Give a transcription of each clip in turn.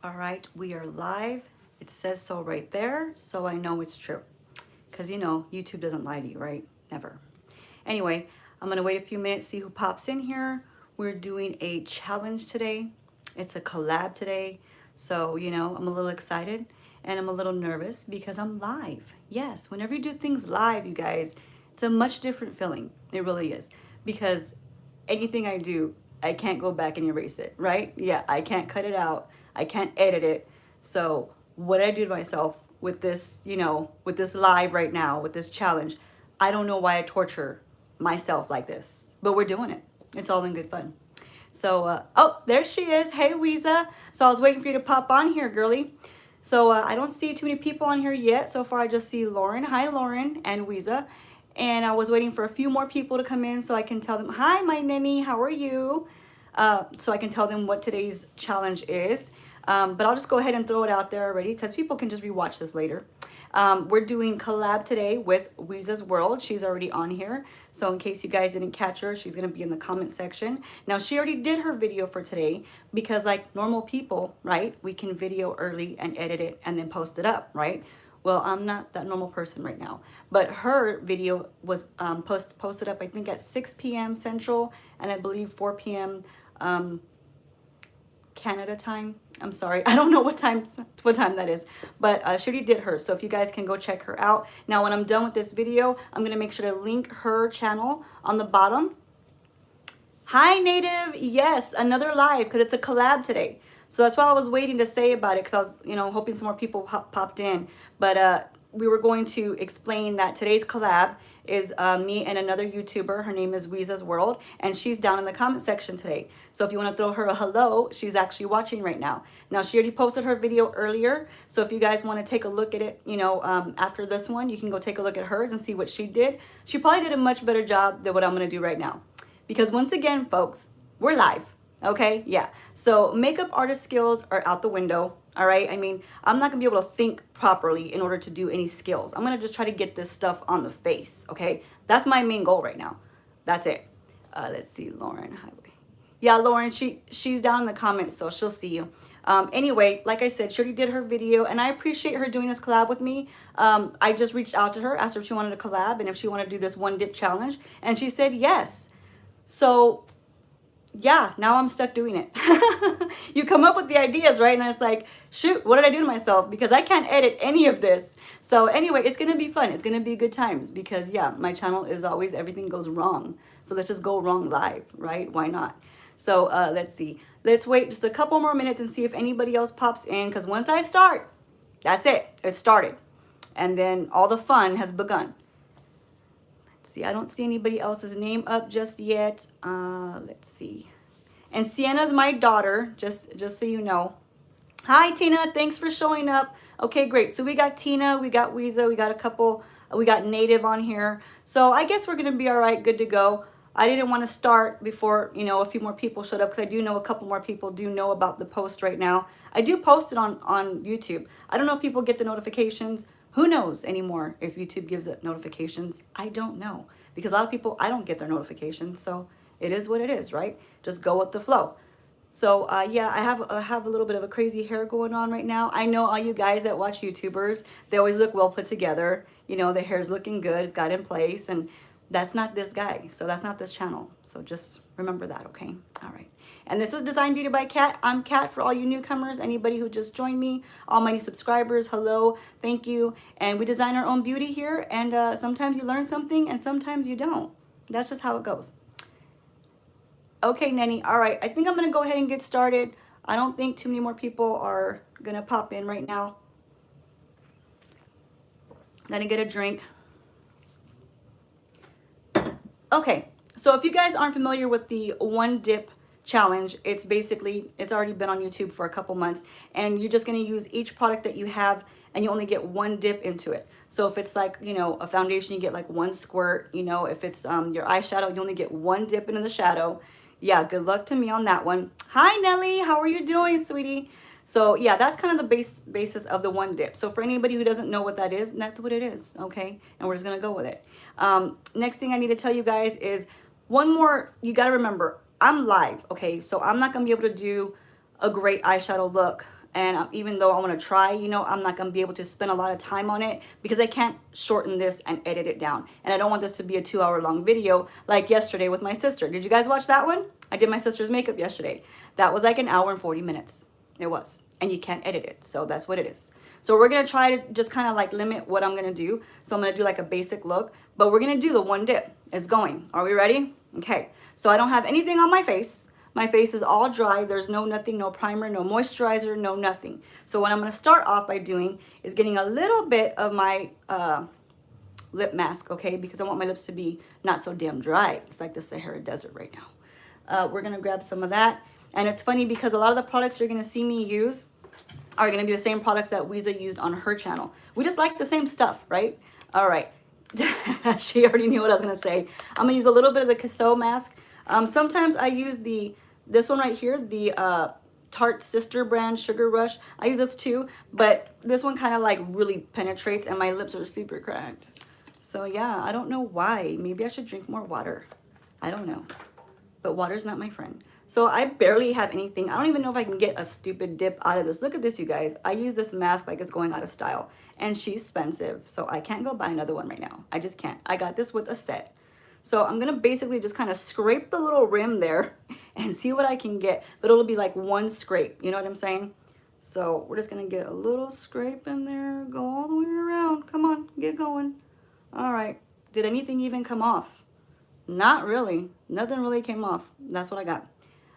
All right, we are live. It says so right there, so I know it's true. Because you know, YouTube doesn't lie to you, right? Never. Anyway, I'm gonna wait a few minutes, see who pops in here. We're doing a challenge today. It's a collab today. So, you know, I'm a little excited and I'm a little nervous because I'm live. Yes, whenever you do things live, you guys, it's a much different feeling. It really is. Because anything I do, I can't go back and erase it, right? Yeah, I can't cut it out. I can't edit it. So what I do to myself with this, you know, with this live right now, with this challenge, I don't know why I torture myself like this, but we're doing it. It's all in good fun. So, oh, there she is. Hey, Louisa. So I was waiting for you to pop on here, girly. So I don't see too many people on here yet. So far, I just see Lauren. Hi, Lauren and Louisa. And I was waiting for a few more people to come in so I can tell them, hi, my nanny, how are you? So I can tell them what today's challenge is. But I'll just go ahead and throw it out there already because people can just rewatch this later. We're doing collab today with Weezasworld. She's already on here. So in case you guys didn't catch her, she's going to be in the comment section. Now, she already did her video for today because like normal people, right? We can video early and edit it and then post it up, right? Well, I'm not that normal person right now. But her video was posted up, I think, at 6 p.m. Central and I believe 4 p.m. Canada time. I'm sorry, I don't know what time that is, but she already did hers. So if you guys can go check her out. Now, when I'm done with this video, I'm gonna make sure to link her channel on the bottom. Hi, Native. Yes, another live because it's a collab today. So that's why I was waiting to say about it because I was, you know, hoping some more people popped in. But we were going to explain that today's collab is me and another YouTuber. Her name is Weezasworld, and she's down in the comment section today. So if you want to throw her a hello, she's actually watching right now. Now, she already posted her video earlier. So if you guys want to take a look at it, you know, after this one, you can go take a look at hers and see what she did. She probably did a much better job than what I'm going to do right now. Because once again, folks, we're live, okay? Yeah, so makeup artist skills are out the window, all right? I mean, I'm not gonna be able to think properly in order to do any skills. I'm gonna just try to get this stuff on the face, okay? That's my main goal right now. That's it. Let's see, Lauren. Yeah, Lauren, she's down in the comments, so she'll see you. Anyway, like I said, she already did her video, and I appreciate her doing this collab with me. I just reached out to her, asked her if she wanted to collab and if she wanted to do this one dip challenge, and she said yes. So yeah, now I'm stuck doing it. You come up with the ideas, right? And then it's like, shoot, what did I do to myself? Because I can't edit any of this. So anyway, it's going to be fun. It's going to be good times because yeah, my channel is always everything goes wrong. So let's just go wrong live, right? Why not? So let's see. Let's wait just a couple more minutes and see if anybody else pops in. Because once I start, that's it. It started. And then all the fun has begun. See, I don't see anybody else's name up just yet. Let's see. And Sienna's my daughter, just so you know. Hi, Tina. Thanks for showing up. Okay, great. So we got Tina, we got Weeza, we got a couple, we got Native on here. So I guess we're going to be all right, good to go. I didn't want to start before, you know, a few more people showed up because I do know a couple more people do know about the post right now. I do post it on YouTube. I don't know if people get the notifications. Who knows anymore if YouTube gives it notifications? I don't know. Because a lot of people, I don't get their notifications. So it is what it is, right? Just go with the flow. So yeah, I have a little bit of a crazy hair going on right now. I know all you guys that watch YouTubers, they always look well put together. You know, their hair's looking good, it's got in place. And that's not this guy. So that's not this channel. So just remember that, okay? All right. And this is Design Beauty by Kat. I'm Kat for all you newcomers, anybody who just joined me, all my new subscribers, hello, thank you. And we design our own beauty here, and sometimes you learn something and sometimes you don't. That's just how it goes. Okay, Nenny, all right, I think I'm gonna go ahead and get started. I don't think too many more people are gonna pop in right now. Gonna get a drink. Okay, so if you guys aren't familiar with the one dip challenge, it's basically, it's already been on YouTube for a couple months, and you're just going to use each product that you have and you only get one dip into it. So if it's like, you know, a foundation, you get like one squirt. You know, if it's your eyeshadow, you only get one dip into the shadow. Yeah, good luck to me on that one. Hi, Nelly, how are you doing, sweetie? So yeah, that's kind of the basis of the one dip. So for anybody who doesn't know what that is, that's what it is, okay? And we're just gonna go with it. Next thing I need to tell you guys is one more, you gotta remember, I'm live, okay? So I'm not gonna be able to do a great eyeshadow look And even though I want to try, you know, I'm not going to be able to spend a lot of time on it because I can't shorten this and edit it down. And I don't want this to be a 2-hour long video like yesterday with my sister. Did you guys watch that one? I did my sister's makeup yesterday. That was like 1 hour and 40 minutes. It was. And you can't edit it. So that's what it is. So we're going to try to just kind of like limit what I'm going to do. So I'm going to do like a basic look. But we're going to do the one dip. It's going. Are we ready? Okay. So I don't have anything on my face. My face is all dry. There's nothing, no primer, no moisturizer, no nothing. So what I'm going to start off by doing is getting a little bit of my lip mask, okay? Because I want my lips to be not so damn dry. It's like the Sahara Desert right now. We're going to grab some of that. And it's funny because a lot of the products you're going to see me use are going to be the same products that Louisa used on her channel. We just like the same stuff, right? All right. She already knew what I was going to say. I'm going to use a little bit of the Casso mask. Sometimes I use this one right here, the Tarte Sister brand Sugar Rush. I use this too, but this one kind of like really penetrates and my lips are super cracked. So yeah, I don't know why. Maybe I should drink more water. I don't know. But water's not my friend. So I barely have anything. I don't even know if I can get a stupid dip out of this. Look at this, you guys. I use this mask like it's going out of style. And she's expensive, so I can't go buy another one right now. I just can't. I got this with a set. So I'm going to basically just kind of scrape the little rim there and see what I can get. But it'll be like one scrape. You know what I'm saying? So we're just going to get a little scrape in there. Go all the way around. Come on. Get going. All right. Did anything even come off? Not really. Nothing really came off. That's what I got.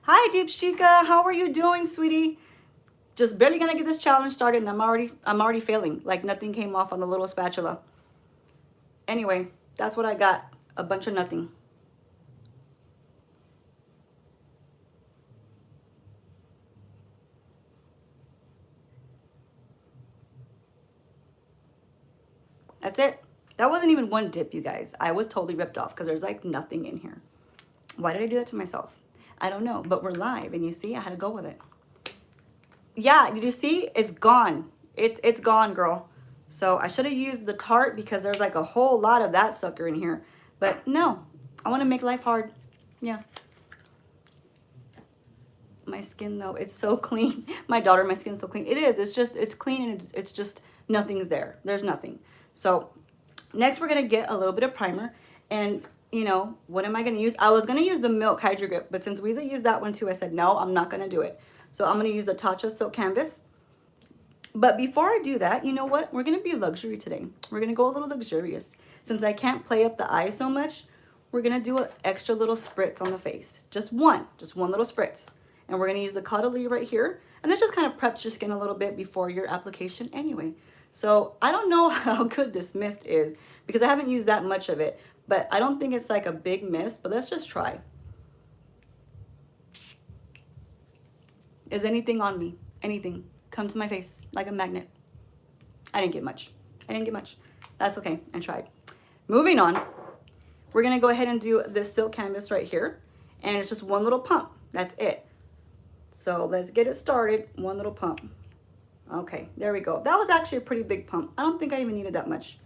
Hi, Deep Chica. How are you doing, sweetie? Just barely going to get this challenge started and I'm already failing. Like nothing came off on the little spatula. Anyway, that's what I got. A bunch of nothing. That's it. That wasn't even one dip, you guys. I was totally ripped off because there's like nothing in here. Why did I do that to myself? I don't know, but we're live and you see, I had to go with it. Yeah, did you see? It's gone. It's gone, girl. So I should have used the Tarte because there's like a whole lot of that sucker in here. But no, I want to make life hard. Yeah. My skin though, it's so clean. My daughter, my skin's so clean. It is. It's clean and it's just nothing's there. There's nothing. So next we're going to get a little bit of primer. And you know, what am I going to use? I was going to use the Milk Hydro Grip, but since Weeza used that one too, I said, no, I'm not going to do it. So I'm going to use the Tatcha Silk Canvas. But before I do that, you know what? We're going to be luxury today. We're going to go a little luxurious. Since I can't play up the eye so much, we're going to do an extra little spritz on the face. Just one little spritz. And we're going to use the Caudalie right here. And this just kind of preps your skin a little bit before your application anyway. So I don't know how good this mist is because I haven't used that much of it. But I don't think it's like a big mist, but let's just try. Is anything on me? Anything? Come to my face like a magnet. I didn't get much. I didn't get much. That's okay. I tried. Moving on. We're going to go ahead and do this silk canvas right here. And it's just one little pump. That's it. So let's get it started. One little pump. Okay, there we go. That was actually a pretty big pump. I don't think I even needed that much.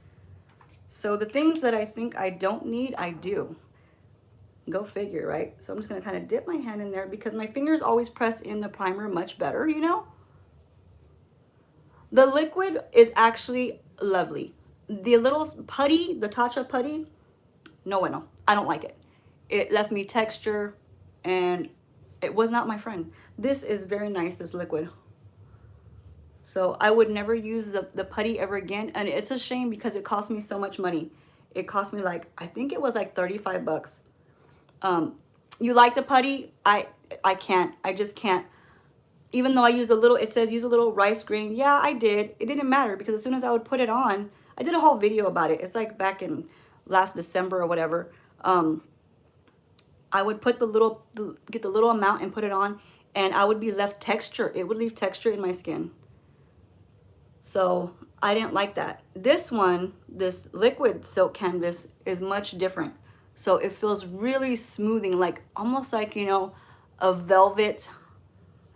So the things that I think I don't need, I do. Go figure, right? So I'm just going to kind of dip my hand in there because my fingers always press in the primer much better, you know? The liquid is actually lovely. The little putty, the Tatcha putty, no bueno. I don't like it. It left me texture and it was not my friend. This is very nice, this liquid. So I would never use the putty ever again. And it's a shame because it cost me so much money. It cost me like, I think it was like 35 bucks. You like the putty? I can't. I just can't. Even though I use a little, it says use a little rice grain. Yeah, I did. It didn't matter because as soon as I would put it on, I did a whole video about it. It's like back in last December or whatever. I would put get the little amount and put it on and I would be left texture. It would leave texture in my skin. So I didn't like that. This one, this liquid silk canvas is much different. So it feels really smoothing, like almost like, you know, a velvet.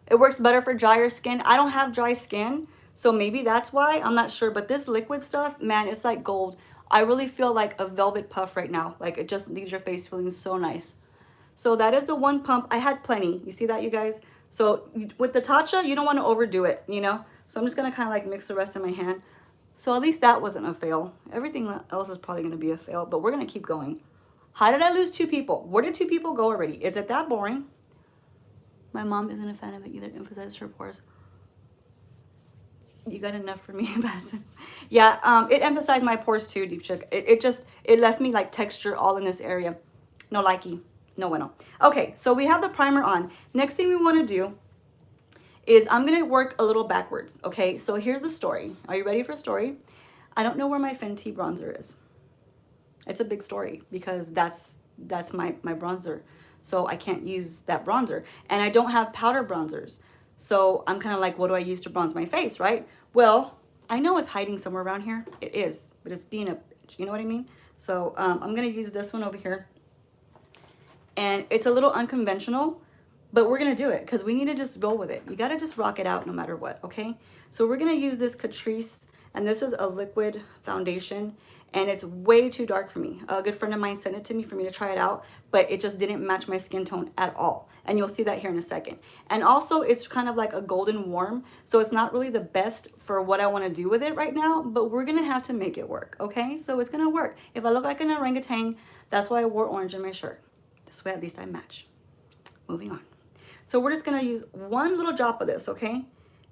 It works better for drier skin. I don't have dry skin, so maybe that's why. I'm not sure. But this liquid stuff, man, it's like gold. I really feel like a velvet puff right now. Like it just leaves your face feeling so nice. So that is the one pump. I had plenty. You see that, you guys? So with the Tatcha, you don't want to overdo it, you know? So I'm just going to kind of like mix the rest in my hand. So at least that wasn't a fail. Everything else is probably going to be a fail, but we're going to keep going. How did I lose 2 people? Where did 2 people go already? Is it that boring? My mom isn't a fan of it either. Emphasizes her pores. You got enough for me, Bassett. Yeah, it emphasized my pores too, Deep Chick. It left me like texture all in this area. No likey. No bueno. Okay, so we have the primer on. Next thing we want to do is I'm going to work a little backwards. Okay, so here's the story. Are you ready for a story? I don't know where my Fenty bronzer is. It's a big story because that's my bronzer. So I can't use that bronzer. And I don't have powder bronzers. So I'm kind of like, what do I use to bronze my face, right? Well, I know it's hiding somewhere around here. It is, but it's being a bitch. You know what I mean? So I'm going to use this one over here. And it's a little unconventional, but we're going to do it because we need to just roll with it. You got to just rock it out no matter what, okay? So we're going to use this Catrice, and this is a liquid foundation. And it's way too dark for me. A good friend of mine sent it to me for me to try it out, but it just didn't match my skin tone at all. And you'll see that here in a second. And also it's kind of like a golden warm, so it's not really the best for what I want to do with it right now, but we're gonna have to make it work, okay? So it's gonna work. If I look like an orangutan, that's why I wore orange in my shirt. This way at least I match. Moving on. So we're just gonna use one little drop of this, okay?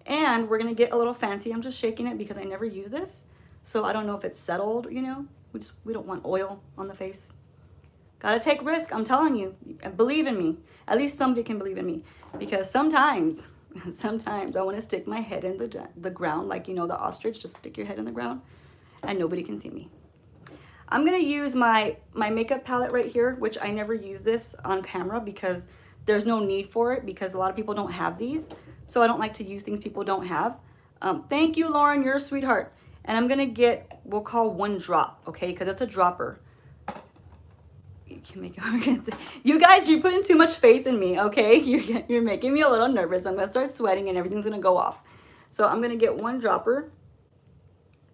And we're gonna get a little fancy. I'm just shaking it because I never use this. So I don't know if it's settled, you know. We don't want oil on the face. Gotta take risk, I'm telling you. Believe in me. At least somebody can believe in me. Because sometimes I want to stick my head in the ground, like, you know, the ostrich, just stick your head in the ground, and nobody can see me. I'm gonna use my makeup palette right here, which I never use this on camera because there's no need for it because a lot of people don't have these. So I don't like to use things people don't have. Thank you, Lauren, you're a sweetheart. And I'm gonna get, we'll call 1 drop, okay? Because it's a dropper. You can make it. You guys, you're putting too much faith in me, okay? You're making me a little nervous. I'm gonna start sweating and everything's gonna go off. So I'm gonna get 1 dropper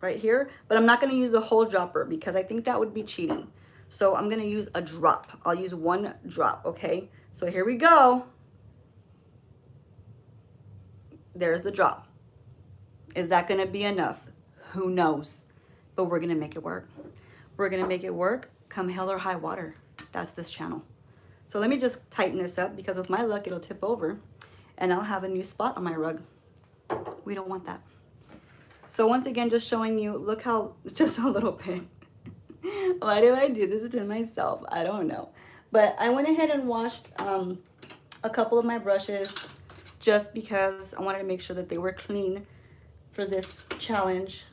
right here, but I'm not gonna use the whole dropper because I think that would be cheating. So I'm gonna use a drop. I'll use 1 drop, okay? So here we go. There's the drop. Is that gonna be enough? Who knows? But we're gonna make it work. We're gonna make it work come hell or high water. That's this channel. So let me just tighten this up because with my luck, it'll tip over and I'll have a new spot on my rug. We don't want that. So once again, just showing you, look how, just a little bit. Why do I do this to myself? I don't know. But I went ahead and washed a couple of my brushes just because I wanted to make sure that they were clean for this challenge.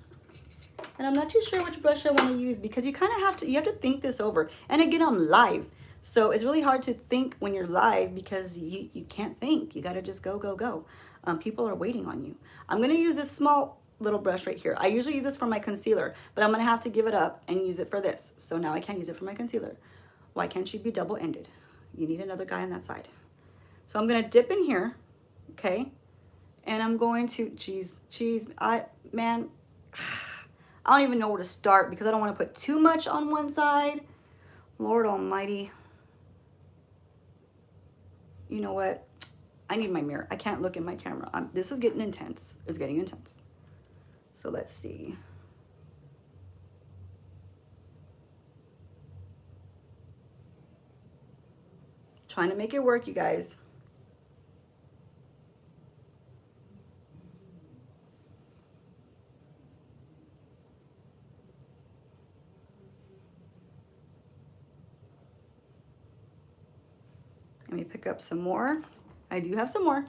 And I'm not too sure which brush I want to use because you kind of have to think this over. And again, I'm live. So it's really hard to think when you're live because you can't think. You got to just go, go, go. People are waiting on you. I'm going to use this small little brush right here. I usually use this for my concealer, but I'm going to have to give it up and use it for this. So now I can't use it for my concealer. Why can't she be double-ended? You need another guy on that side. So I'm going to dip in here, okay? And I'm going to, man, I don't even know where to start because I don't want to put too much on one side. Lord almighty. You know what? I need my mirror. I can't look in my camera. This is getting intense. It's getting intense. So let's see. Trying to make it work, you guys. Let me pick up some more. I do have some more.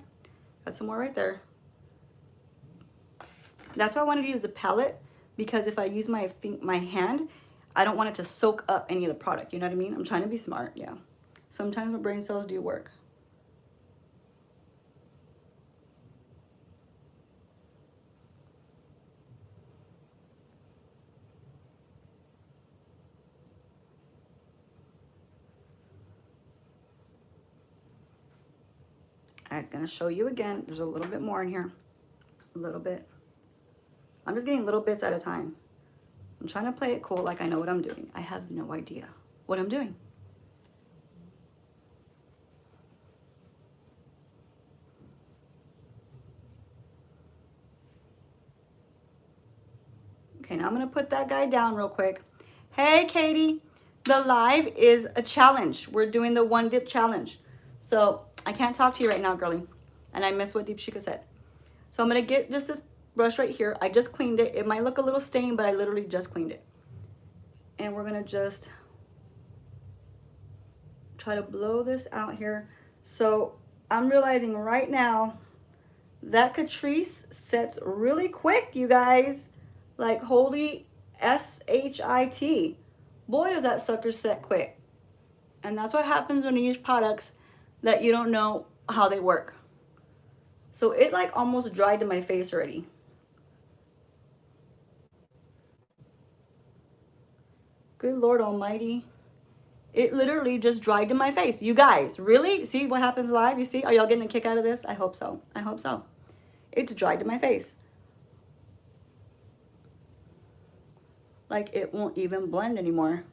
Got some more right there. That's why I wanted to use the palette because if I use my hand, I don't want it to soak up any of the product. You know what I mean? I'm trying to be smart, yeah. Sometimes my brain cells do work. I'm gonna show you again. There's a little bit more in here, a little bit. I'm just getting little bits at a time. I'm trying to play it cool like I know what I'm doing. I have no idea what I'm doing. Okay, now I'm gonna put that guy down real quick. Hey, Katie, the live is a challenge. We're doing the one dip challenge. So I can't talk to you right now, girly. And I miss what Deepshika said. So I'm gonna get just this brush right here. I just cleaned it. It might look a little stained, but I literally just cleaned it. And we're gonna just try to blow this out here. So I'm realizing right now that Catrice sets really quick, you guys. Like holy S-H-I-T. Boy, does that sucker set quick. And that's what happens when you use products that you don't know how they work. So it like almost dried to my face already. Good Lord Almighty. It literally just dried to my face. You guys, really? See what happens live? You see? Are y'all getting a kick out of this? I hope so. I hope so. It's dried to my face. Like it won't even blend anymore.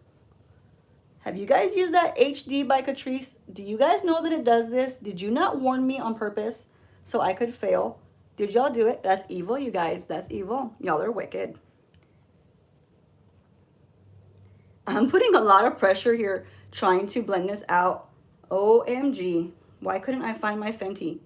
Have you guys used that HD by Catrice? Do you guys know that it does this? Did you not warn me on purpose so I could fail? Did y'all do it? That's evil, you guys. That's evil. Y'all are wicked. I'm putting a lot of pressure here trying to blend this out. OMG. Why couldn't I find my Fenty?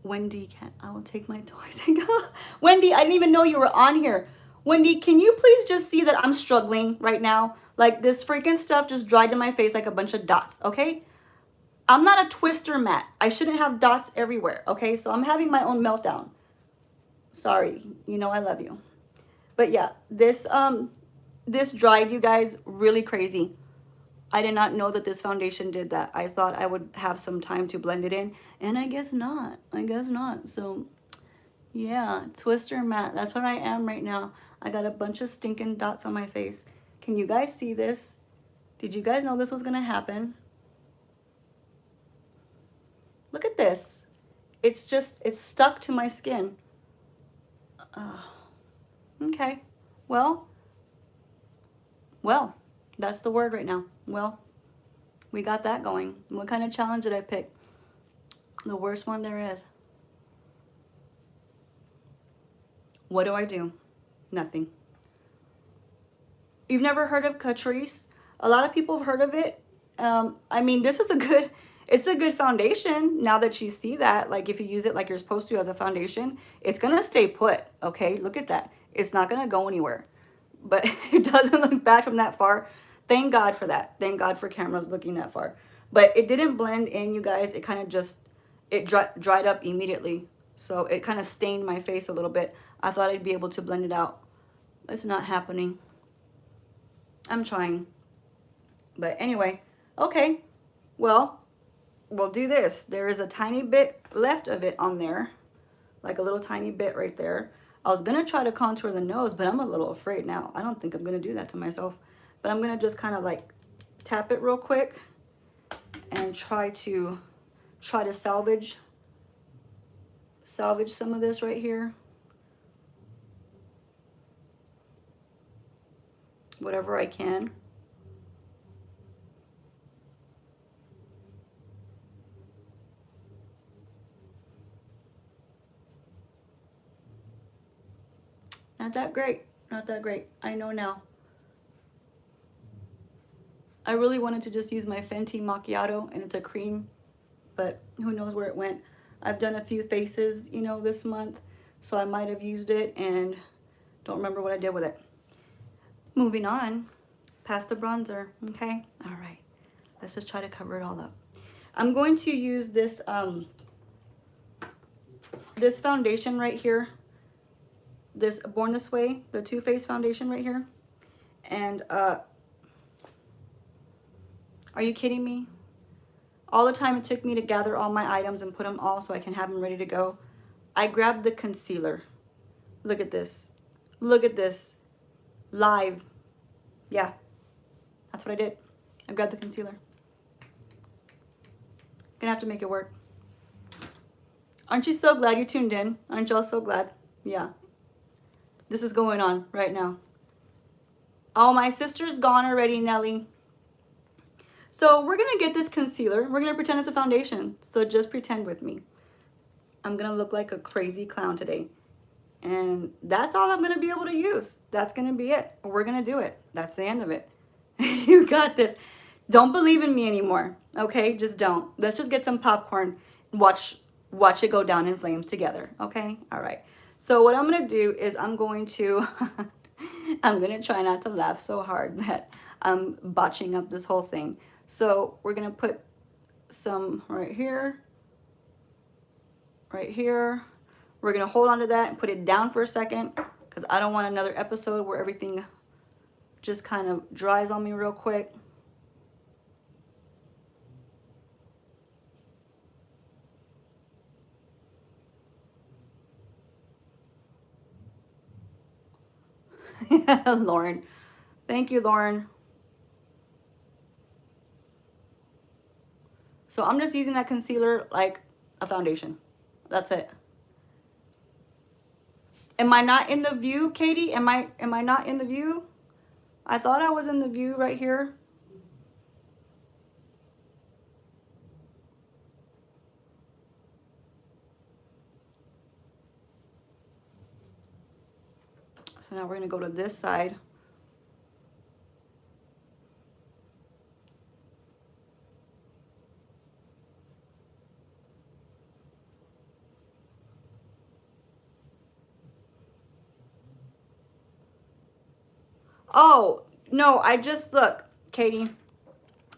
Wendy, I will take my toys and go. Wendy, I didn't even know you were on here. Wendy, can you please just see that I'm struggling right now? Like this freaking stuff just dried to my face like a bunch of dots, okay? I'm not a twister mat. I shouldn't have dots everywhere, okay? So I'm having my own meltdown. Sorry, you know I love you. But yeah, this dried, you guys, really crazy. I did not know that this foundation did that. I thought I would have some time to blend it in, and I guess not. I guess not. So yeah, twister matte. That's what I am right now. I got a bunch of stinking dots on my face. Can you guys see this? Did you guys know this was gonna happen? Look at this. It's stuck to my skin. Okay. Well, that's the word right now. Well, we got that going. What kind of challenge did I pick? The worst one there is. What do I do? Nothing. You've never heard of Catrice? A lot of people have heard of it. I mean, this is it's a good foundation now that you see that. Like if you use it like you're supposed to as a foundation, it's gonna stay put, okay? Look at that. It's not gonna go anywhere. But it doesn't look bad from that far. Thank God for that. Thank God for cameras looking that far. But it didn't blend in, you guys. It kind of just, it dried up immediately. So it kind of stained my face a little bit. I thought I'd be able to blend it out. It's not happening. I'm trying. But anyway, okay. Well, we'll do this. There is a tiny bit left of it on there. Like a little tiny bit right there. I was going to try to contour the nose, but I'm a little afraid now. I don't think I'm going to do that to myself. But I'm going to just kind of like tap it real quick and try to salvage some of this right here. Whatever I can. Not that great. Not that great. I know now. I really wanted to just use my Fenty Macchiato, and it's a cream, but who knows where it went. I've done a few faces, you know, this month, so I might have used it and don't remember what I did with it. Moving on, past the bronzer, okay? All right, let's just try to cover it all up. I'm going to use this, this foundation right here, this Born This Way, the Too Faced foundation right here. And are you kidding me? All the time it took me to gather all my items and put them all so I can have them ready to go. I grabbed the concealer. Look at this. Look at this. Live. Yeah, that's what I did. I grabbed the concealer. Gonna have to make it work. Aren't you so glad you tuned in? Aren't y'all so glad? Yeah. This is going on right now. Oh, my sister's gone already, Nelly. So we're gonna get this concealer. We're gonna pretend it's a foundation. So just pretend with me. I'm gonna look like a crazy clown today. And that's all I'm going to be able to use. That's going to be it. We're going to do it. That's the end of it. You got this. Don't believe in me anymore. Okay? Just don't. Let's just get some popcorn and watch it go down in flames together. Okay? All right. So what I'm going to do is I'm going to I'm going to try not to laugh so hard that I'm botching up this whole thing. So we're going to put some right here. Right here. We're going to hold on to that and put it down for a second because I don't want another episode where everything just kind of dries on me real quick. Lauren. Thank you, Lauren. So I'm just using that concealer like a foundation. That's it. Am I not in the view, Katie? Am I not in the view? I thought I was in the view right here. So now we're going to go to this side. Oh, no, I just, look, Katie,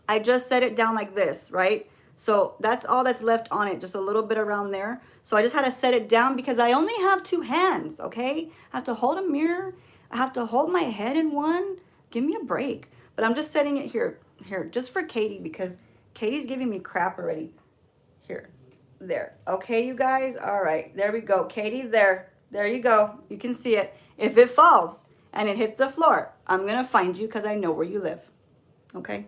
I just set it down like this, right? So that's all that's left on it, just a little bit around there. So I just had to set it down because I only have 2 hands, okay? I have to hold a mirror. I have to hold my head in one. Give me a break. But I'm just setting it here, just for Katie because Katie's giving me crap already. Here, there. Okay, you guys? All right, there we go. Katie, there. There you go. You can see it. If it falls and it hits the floor, I'm going to find you because I know where you live. Okay?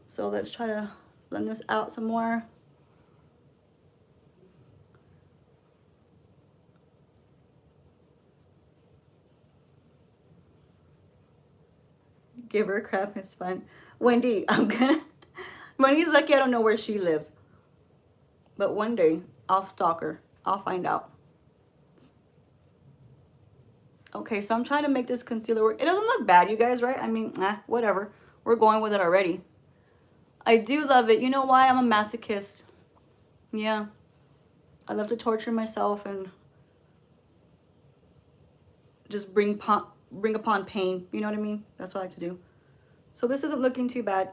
So let's try to blend this out some more. Give her crap, it's fun. Wendy, Wendy's lucky I don't know where she lives. But one day, I'll stalk her. I'll find out. Okay, so I'm trying to make this concealer work. It doesn't look bad, you guys, right? I mean, whatever. We're going with it already. I do love it. You know why? I'm a masochist. Yeah. I love to torture myself and just bring upon pain. You know what I mean? That's what I like to do. So this isn't looking too bad.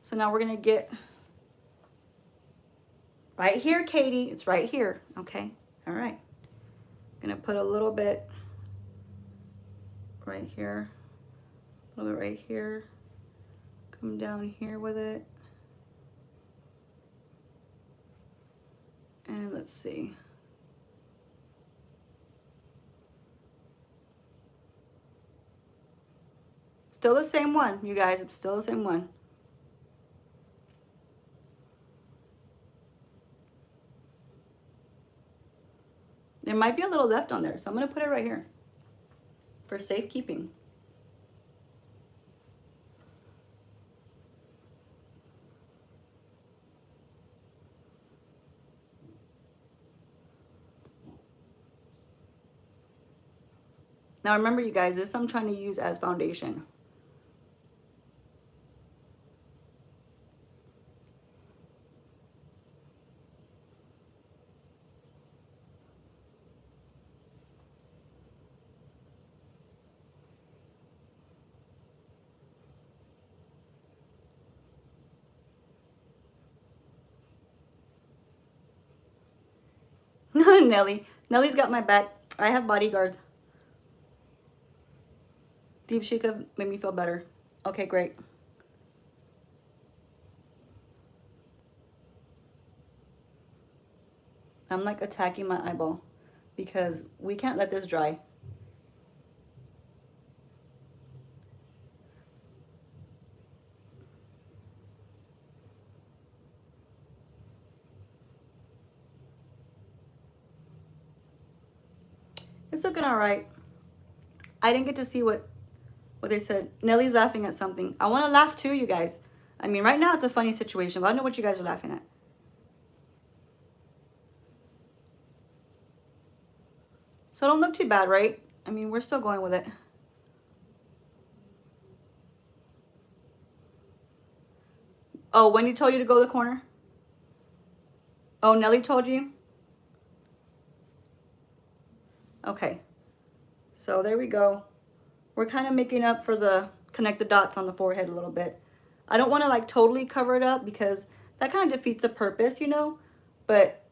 So now we're going to get right here, Katie. It's right here. Okay. All right. I'm going to put a little bit right here. A little bit right here. Come down here with it. And let's see. Still the same one, you guys. It's still the same one. There might be a little left on there, so I'm going to put it right here for safekeeping. Now remember, you guys, this I'm trying to use as foundation. Nelly's got my back. I have bodyguards. Deep Shika made me feel better. Okay, great. I'm like attacking my eyeball because we can't let this dry. It's looking all right. I didn't get to see what they said. Nelly's laughing at something. I want to laugh too, you guys. I mean, right now it's a funny situation, but I don't know what you guys are laughing at. So it don't look too bad, right? I mean, we're still going with it. Oh, Wendy told you to go to the corner? Oh, Nelly told you? Okay. So there we go. We're kind of making up for the connect the dots on the forehead a little bit. I don't want to like totally cover it up because that kind of defeats the purpose, you know? But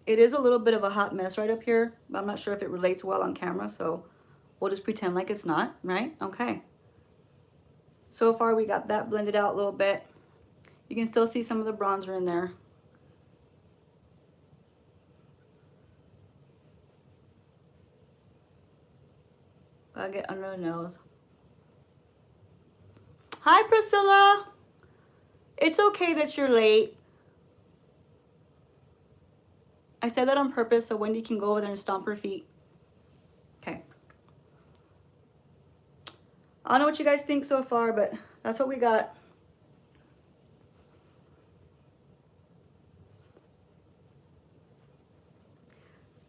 it is a little bit of a hot mess right up here. But I'm not sure if it relates well on camera, so we'll just pretend like it's not, right? Okay. So far we got that blended out a little bit. You can still see some of the bronzer in there. Gotta get under the nose. Hi, Priscilla. It's okay that you're late. I said that on purpose so Wendy can go over there and stomp her feet. Okay. I don't know what you guys think so far, but that's what we got.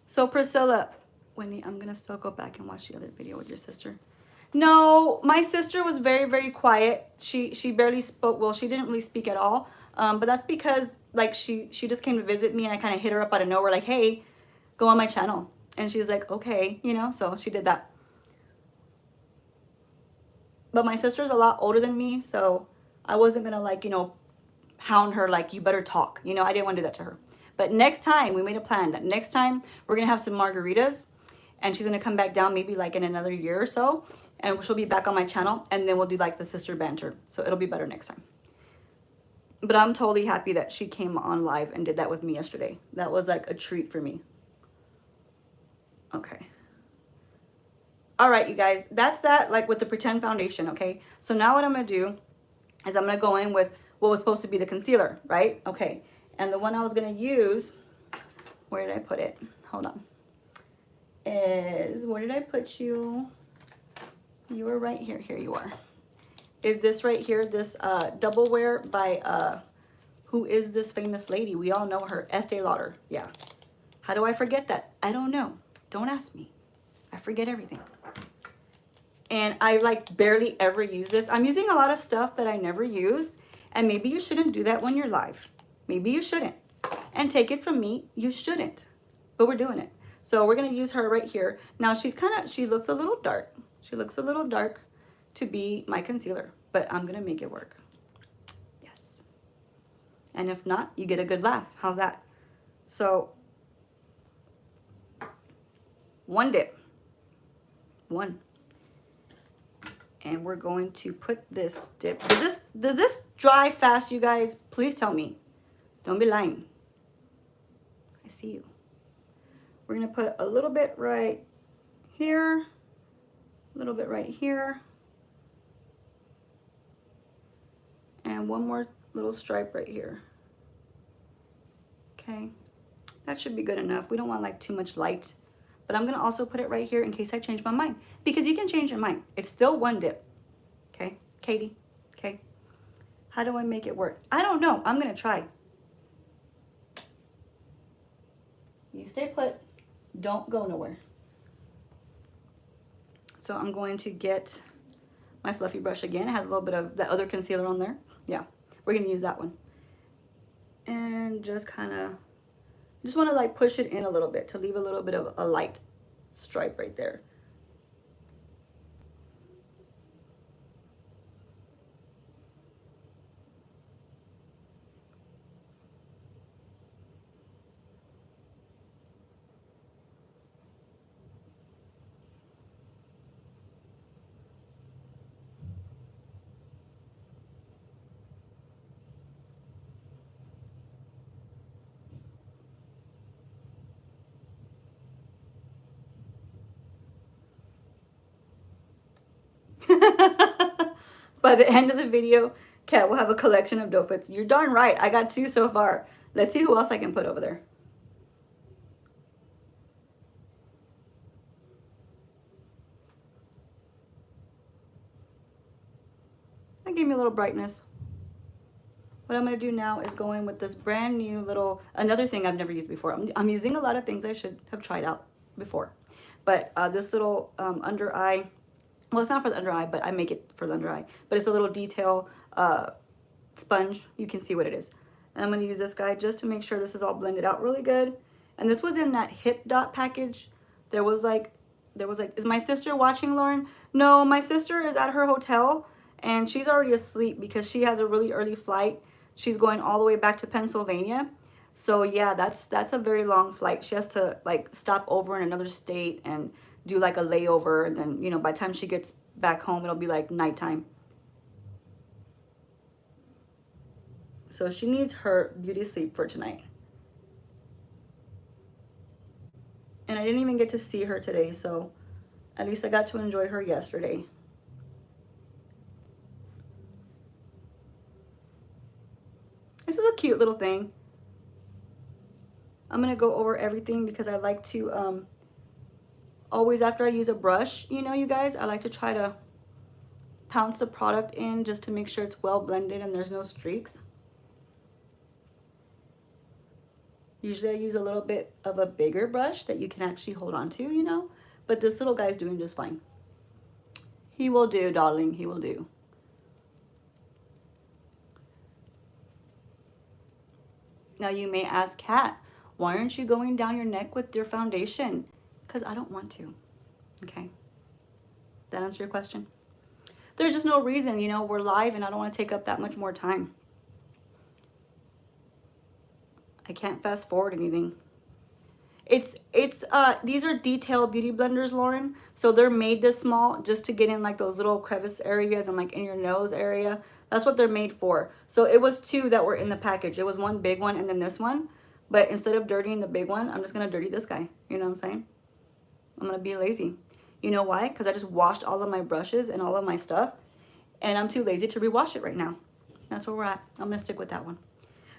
So Priscilla, Wendy, I'm gonna still go back and watch the other video with your sister. No, my sister was very, very quiet. She barely spoke. Well, she didn't really speak at all. But that's because like she just came to visit me and I kind of hit her up out of nowhere like, hey, go on my channel. And she's like, okay, you know, so she did that. But my sister's a lot older than me, so I wasn't gonna like, you know, hound her like, you better talk. You know, I didn't want to do that to her. But next time, we made a plan that next time we're gonna have some margaritas and she's gonna come back down maybe like in another year or so, and she'll be back on my channel, and then we'll do like the sister banter. So it'll be better next time. But I'm totally happy that she came on live and did that with me yesterday. That was like a treat for me. Okay. All right, you guys, that's that like with the pretend foundation, okay? So now what I'm gonna do is I'm gonna go in with what was supposed to be the concealer, right? Okay, and the one I was gonna use, where did I put it? Hold on. Where did I put you? You were right here. Here you are. Is this right here, this Double Wear by, who is this famous lady? We all know her, Estee Lauder. Yeah. How do I forget that? I don't know. Don't ask me. I forget everything. And I like barely ever use this. I'm using a lot of stuff that I never use. And maybe you shouldn't do that when you're live. Maybe you shouldn't. And take it from me, you shouldn't. But we're doing it. So we're going to use her right here. Now she looks a little dark. She looks a little dark to be my concealer. But I'm going to make it work. Yes. And if not, you get a good laugh. How's that? So, one dip. One. And we're going to put this dip. Does this dry fast, you guys? Please tell me. Don't be lying. I see you. We're going to put a little bit right here. A little bit right here. And one more little stripe right here. Okay. That should be good enough. We don't want like too much light. But I'm going to also put it right here in case I change my mind. Because you can change your mind. It's still one dip. Okay? Katie. Okay? How do I make it work? I don't know. I'm going to try. You stay put. Don't go nowhere. So I'm going to get my fluffy brush again. It has a little bit of that other concealer on there. Yeah. We're going to use that one. And just kind of... just want to like push it in a little bit to leave a little bit of a light stripe right there. By the end of the video, Kat will have a collection of doe foots. You're darn right. I got 2 so far. Let's see who else I can put over there. That gave me a little brightness. What I'm going to do now is go in with this brand new little, another thing I've never used before. I'm using a lot of things I should have tried out before. But this little under eye, well, it's not for the under eye, but I make it for the under eye. But it's a little detail sponge. You can see what it is. And I'm going to use this guy just to make sure this is all blended out really good. And this was in that Hip Dot package. There was like, is my sister watching, Lauren? No, my sister is at her hotel and she's already asleep because she has a really early flight. She's going all the way back to Pennsylvania. So yeah, that's a very long flight. She has to like stop over in another state and do like a layover. And then, you know, by the time she gets back home, it'll be like nighttime. So she needs her beauty sleep for tonight. And I didn't even get to see her today, so at least I got to enjoy her yesterday. This is a cute little thing. I'm gonna go over everything because I like to always, after I use a brush, you know, you guys, I like to try to pounce the product in just to make sure it's well blended and there's no streaks. Usually I use a little bit of a bigger brush that you can actually hold on to, you know, but this little guy's doing just fine. He will do, darling, he will do. Now you may ask, Kat, why aren't you going down your neck with your foundation? Because I don't want to, okay? That answer your question? There's just no reason, you know, we're live and I don't want to take up that much more time. I can't fast forward anything. These are detail beauty blenders, Lauren. So they're made this small just to get in like those little crevice areas and like in your nose area. That's what they're made for. So it was two that were in the package. It was one big one and then this one. But instead of dirtying the big one, I'm just going to dirty this guy. You know what I'm saying? I'm going to be lazy. You know why? Because I just washed all of my brushes and all of my stuff. And I'm too lazy to rewash it right now. That's where we're at. I'm going to stick with that one.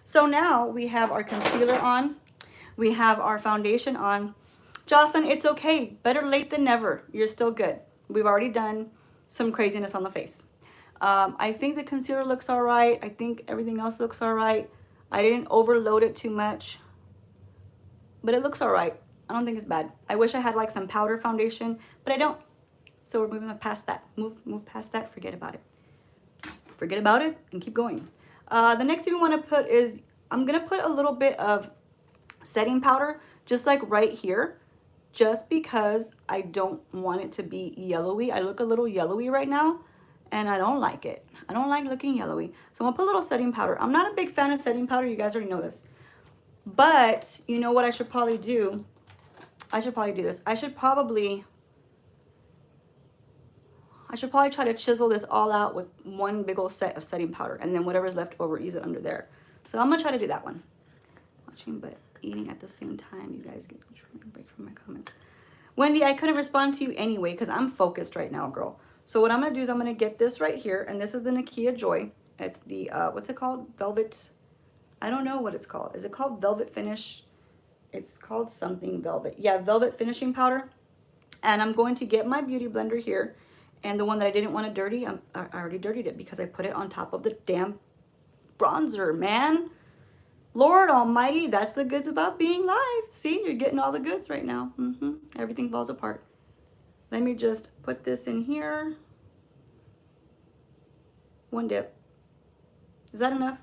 So now we have our concealer on. We have our foundation on. Jocelyn, it's okay. Better late than never. You're still good. We've already done some craziness on the face. I think the concealer looks all right. I think everything else looks all right. I didn't overload it too much, but it looks all right. I don't think it's bad. I wish I had like some powder foundation, but I don't. So we're moving past that. Move past that. Forget about it. Forget about it and keep going. The next thing we want to put is, I'm going to put a little bit of setting powder, just like right here, just because I don't want it to be yellowy. I look a little yellowy right now, and I don't like it. I don't like looking yellowy. So I'm going to put a little setting powder. I'm not a big fan of setting powder. You guys already know this. But you know what I should probably do? I should probably do this. I should probably try to chisel this all out with one big old set of setting powder, and then whatever's left over, use it under there. So I'm gonna try to do that one. Watching but eating at the same time. You guys get a break from my comments. Wendy, I couldn't respond to you anyway because I'm focused right now, girl. So what I'm gonna do is I'm gonna get this right here, and this is the Nakia Joy. It's the what's it called? Velvet. I don't know what it's called. Is it called Velvet Finish? It's called something velvet. Yeah, Velvet Finishing Powder. And I'm going to get my beauty blender here. And the one that I didn't want to dirty, I already dirtied it because I put it on top of the damn bronzer, man. Lord almighty, that's the goods about being live. See, you're getting all the goods right now. Everything falls apart. Let me just put this in here. One dip. Is that enough?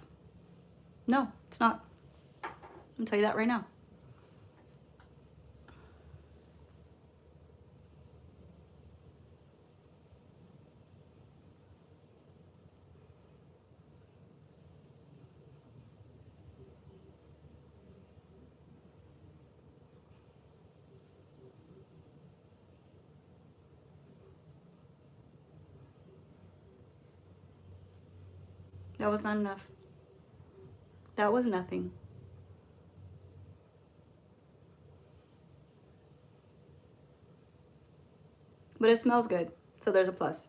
No, it's not. I'll tell you that right now. That was not enough. That was nothing. But it smells good, so there's a plus.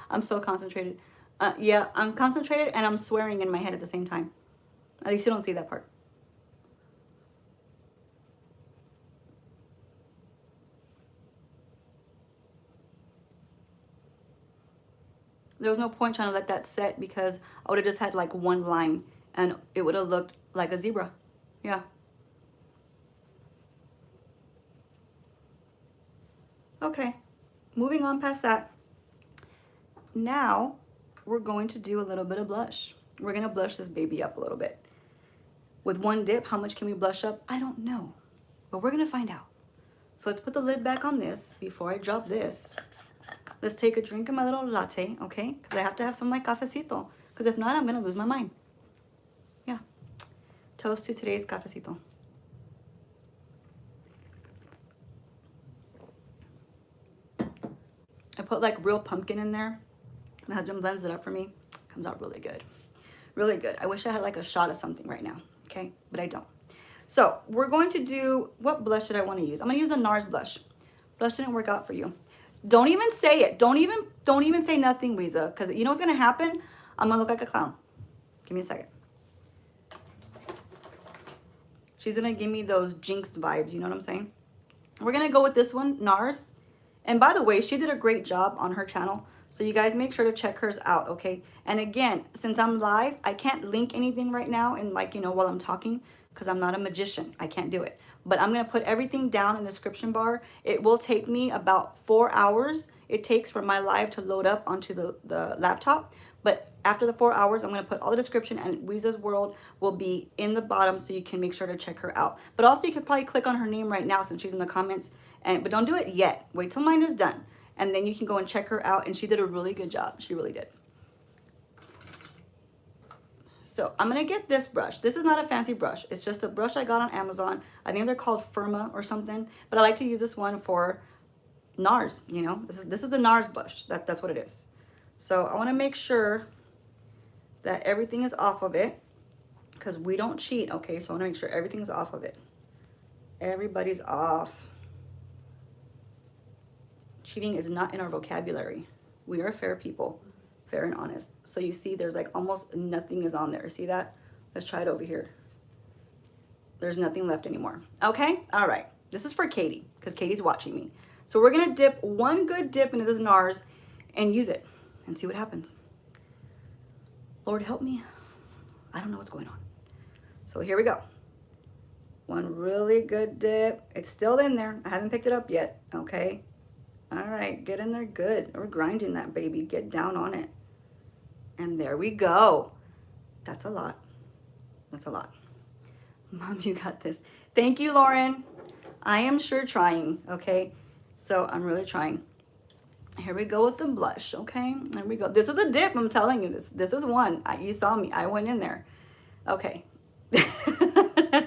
I'm so concentrated. Yeah, I'm concentrated and I'm swearing in my head at the same time. At least you don't see that part. There was no point trying to let that set because I would have just had like one line and it would have looked like a zebra. Yeah. Okay, moving on past that. Now we're going to do a little bit of blush. We're gonna blush this baby up a little bit. With one dip, how much can we blush up? I don't know, but we're gonna find out. So let's put the lid back on this before I drop this. Let's take a drink of my little latte, okay? Because I have to have some of my cafecito. Because if not, I'm gonna lose my mind. Yeah. Toast to today's cafecito. I put like real pumpkin in there. My husband blends it up for me. Comes out really good. Really good. I wish I had like a shot of something right now, okay? But I don't. So we're going to do, what blush should I want to use? I'm gonna use the NARS blush. Blush didn't work out for you. Don't even say it. Don't even say nothing, Louisa, because you know what's gonna happen? I'm gonna look like a clown. Give me a second. She's gonna give me those jinxed vibes, you know what I'm saying? We're gonna go with this one, NARS. And by the way, she did a great job on her channel. So you guys make sure to check hers out, okay? And again, since I'm live, I can't link anything right now and like, you know, while I'm talking, because I'm not a magician. I can't do it. But I'm gonna put everything down in the description bar. It will take me about 4 hours. It takes for my live to load up onto the laptop. But after the 4 hours, I'm gonna put all the description, and Weezasworld will be in the bottom so you can make sure to check her out. But also you could probably click on her name right now since she's in the comments. But don't do it yet. Wait till mine is done. And then you can go and check her out. And she did a really good job. She really did. So I'm going to get this brush. This is not a fancy brush. It's just a brush I got on Amazon. I think they're called Firma or something. But I like to use this one for NARS, you know. This is the NARS brush. That's what it is. So I want to make sure that everything is off of it. Because we don't cheat, okay? So I want to make sure everything's off of it. Everybody's off. Cheating is not in our vocabulary. We are fair people, fair and honest. So you see there's like almost nothing is on there. See that? Let's try it over here. There's nothing left anymore. Okay, all right. This is for Katie because Katie's watching me. So we're gonna dip one good dip into this NARS and use it and see what happens. Lord help me. I don't know what's going on. So here we go. One really good dip. It's still in there. I haven't picked it up yet, okay? All right, get in there good. We're grinding that baby. Get down on it. And there we go. That's a lot. That's a lot. Mom, you got this. Thank you, Lauren. I am sure trying, okay? So I'm really trying. Here we go with the blush, okay? There we go. This is a dip, I'm telling you. This is one. You saw me. I went in there. Okay. I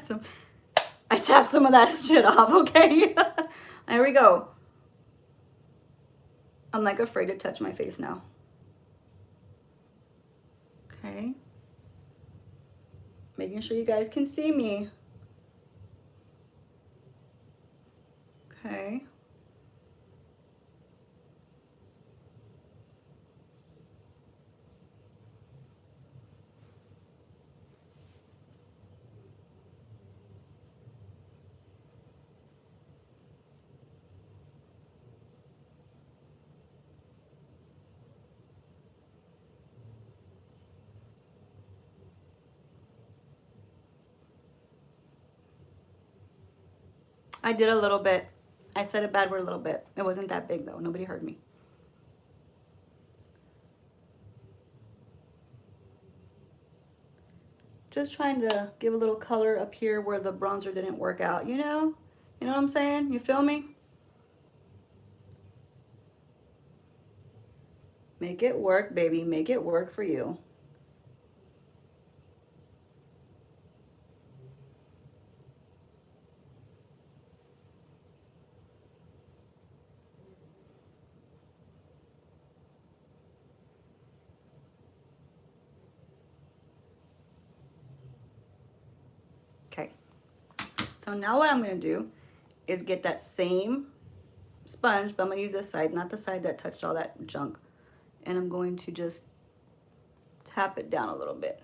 tapped some of that shit off, okay? Here we go. I'm like afraid to touch my face now. Okay. Making sure you guys can see me. Okay. I did a little bit. I said a bad word a little bit. It wasn't that big though. Nobody heard me. Just trying to give a little color up here where the bronzer didn't work out, you know? You know what I'm saying? You feel me? Make it work, baby. Make it work for you. Okay. So now what I'm going to do is get that same sponge, but I'm going to use this side, not the side that touched all that junk. And I'm going to just tap it down a little bit.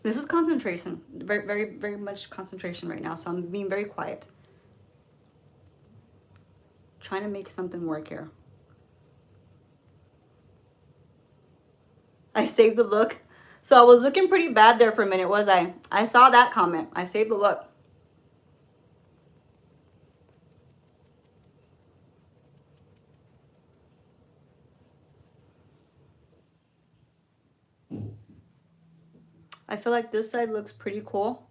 This is concentration. Very, very, very much concentration right now. So I'm being very quiet. Trying to make something work here. I saved the look. So I was looking pretty bad there for a minute, was I? I saw that comment. I saved the look. I feel like this side looks pretty cool.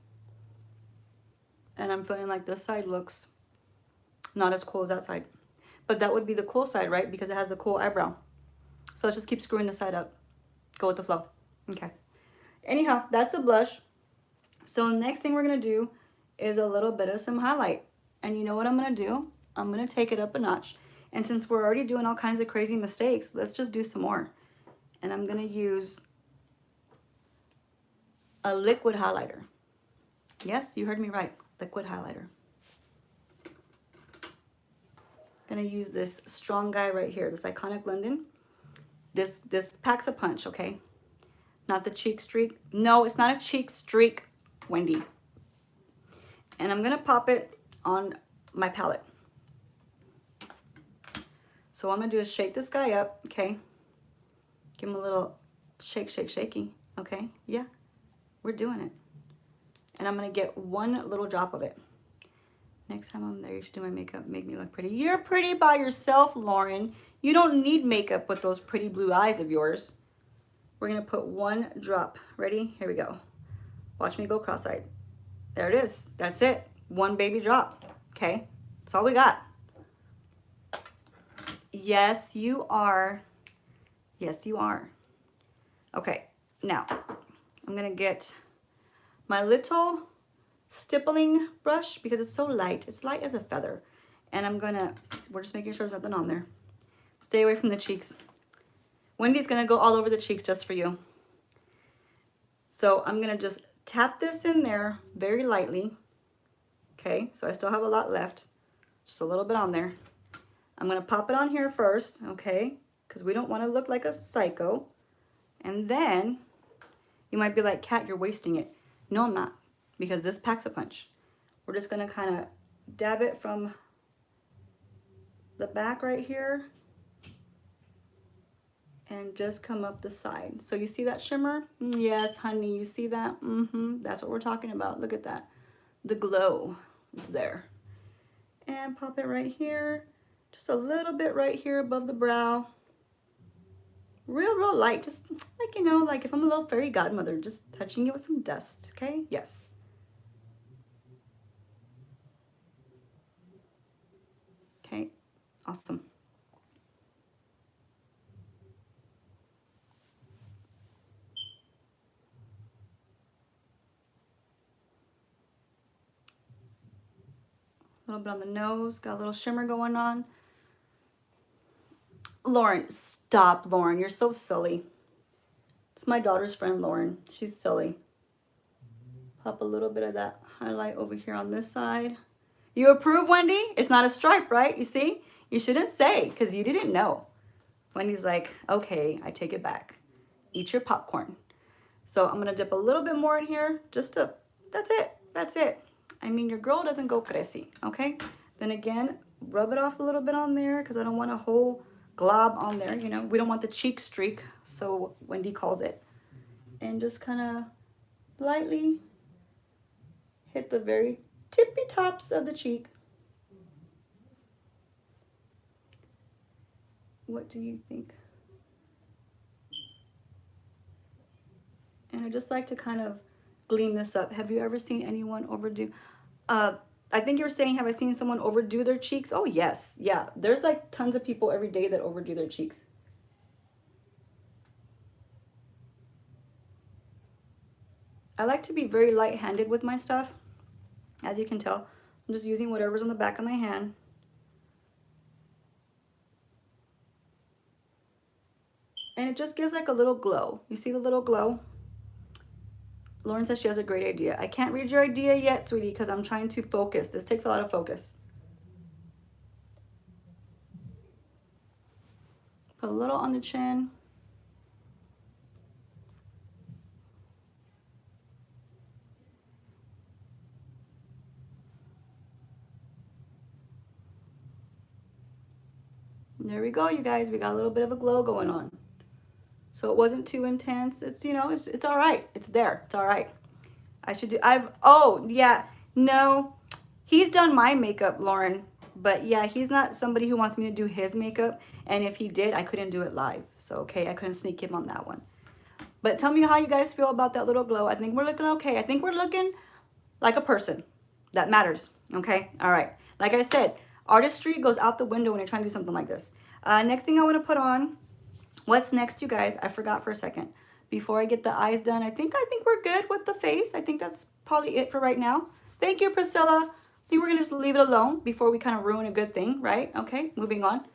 And I'm feeling like this side looks not as cool as that side. But that would be the cool side, right? Because it has the cool eyebrow. So let's just keep screwing the side up. Go with the flow. Okay. Anyhow, that's the blush. So next thing we're going to do is a little bit of some highlight. And you know what I'm going to do? I'm going to take it up a notch. And since we're already doing all kinds of crazy mistakes, let's just do some more. And I'm going to use a liquid highlighter. Yes, you heard me right. Liquid highlighter. I'm going to use this strong guy right here, this Iconic London. This packs a punch, okay? Not the cheek streak. No, it's not a cheek streak, Wendy. And I'm going to pop it on my palette. So what I'm going to do is shake this guy up, okay? Give him a little shake, shake, shaky, okay? Yeah, we're doing it. And I'm going to get one little drop of it. Next time I'm there, you should do my makeup. Make me look pretty. You're pretty by yourself, Lauren. You don't need makeup with those pretty blue eyes of yours. We're going to put one drop. Ready? Here we go. Watch me go cross-eyed. There it is. That's it. One baby drop. Okay? That's all we got. Yes, you are. Yes, you are. Okay. Now, I'm going to get my little stippling brush because it's so light. It's light as a feather. And we're just making sure there's nothing on there. Stay away from the cheeks. Wendy's going to go all over the cheeks just for you. So I'm going to just tap this in there very lightly. Okay, so I still have a lot left. Just a little bit on there. I'm going to pop it on here first, okay? Because we don't want to look like a psycho. And then you might be like, Kat, you're wasting it. No, I'm not. Because this packs a punch. We're just going to kind of dab it from the back right here. And just come up the side. So you see that shimmer? Yes, honey, you see that? That's what we're talking about. Look at that. The glow is there. And pop it right here. Just a little bit right here above the brow. Real light. Just like, you know, like if I'm a little fairy godmother, just touching it with some dust. Okay? Yes. Okay. Awesome. A little bit on the nose, got a little shimmer going on. Lauren, stop, Lauren. You're so silly. It's my daughter's friend, Lauren. She's silly. Pop a little bit of that highlight over here on this side. You approve, Wendy? It's not a stripe, right? You see? You shouldn't say because you didn't know. Wendy's like, okay, I take it back. Eat your popcorn. So I'm going to dip a little bit more in here just to, that's it. That's it. I mean, your girl doesn't go crazy, okay? Then again, rub it off a little bit on there because I don't want a whole glob on there, you know. We don't want the cheek streak, so Wendy calls it. And just kind of lightly hit the very tippy tops of the cheek. What do you think? And I just like to kind of gleam this up. Have you ever seen anyone overdo? I think you're saying, have I seen someone overdo their cheeks? Oh, yes. Yeah. There's like tons of people every day that overdo their cheeks. I like to be very light-handed with my stuff. As you can tell, I'm just using whatever's on the back of my hand. And it just gives like a little glow. You see the little glow? Lauren says she has a great idea. I can't read your idea yet, sweetie, because I'm trying to focus. This takes a lot of focus. Put a little on the chin. There we go, you guys. We got a little bit of a glow going on. So it wasn't too intense. It's, you know, it's all right. It's there. It's all right. Oh, yeah. No, he's done my makeup, Lauren. But yeah, he's not somebody who wants me to do his makeup. And if he did, I couldn't do it live. So, okay, I couldn't sneak him on that one. But tell me how you guys feel about that little glow. I think we're looking okay. I think we're looking like a person. That matters. Okay? All right. Like I said, artistry goes out the window when you're trying to do something like this. Next thing I want to put on. What's next, you guys? I forgot for a second. Before I get the eyes done, I think we're good with the face. I think that's probably it for right now. Thank you, Priscilla. I think we're going to just leave it alone before we kind of ruin a good thing, right? Okay, moving on.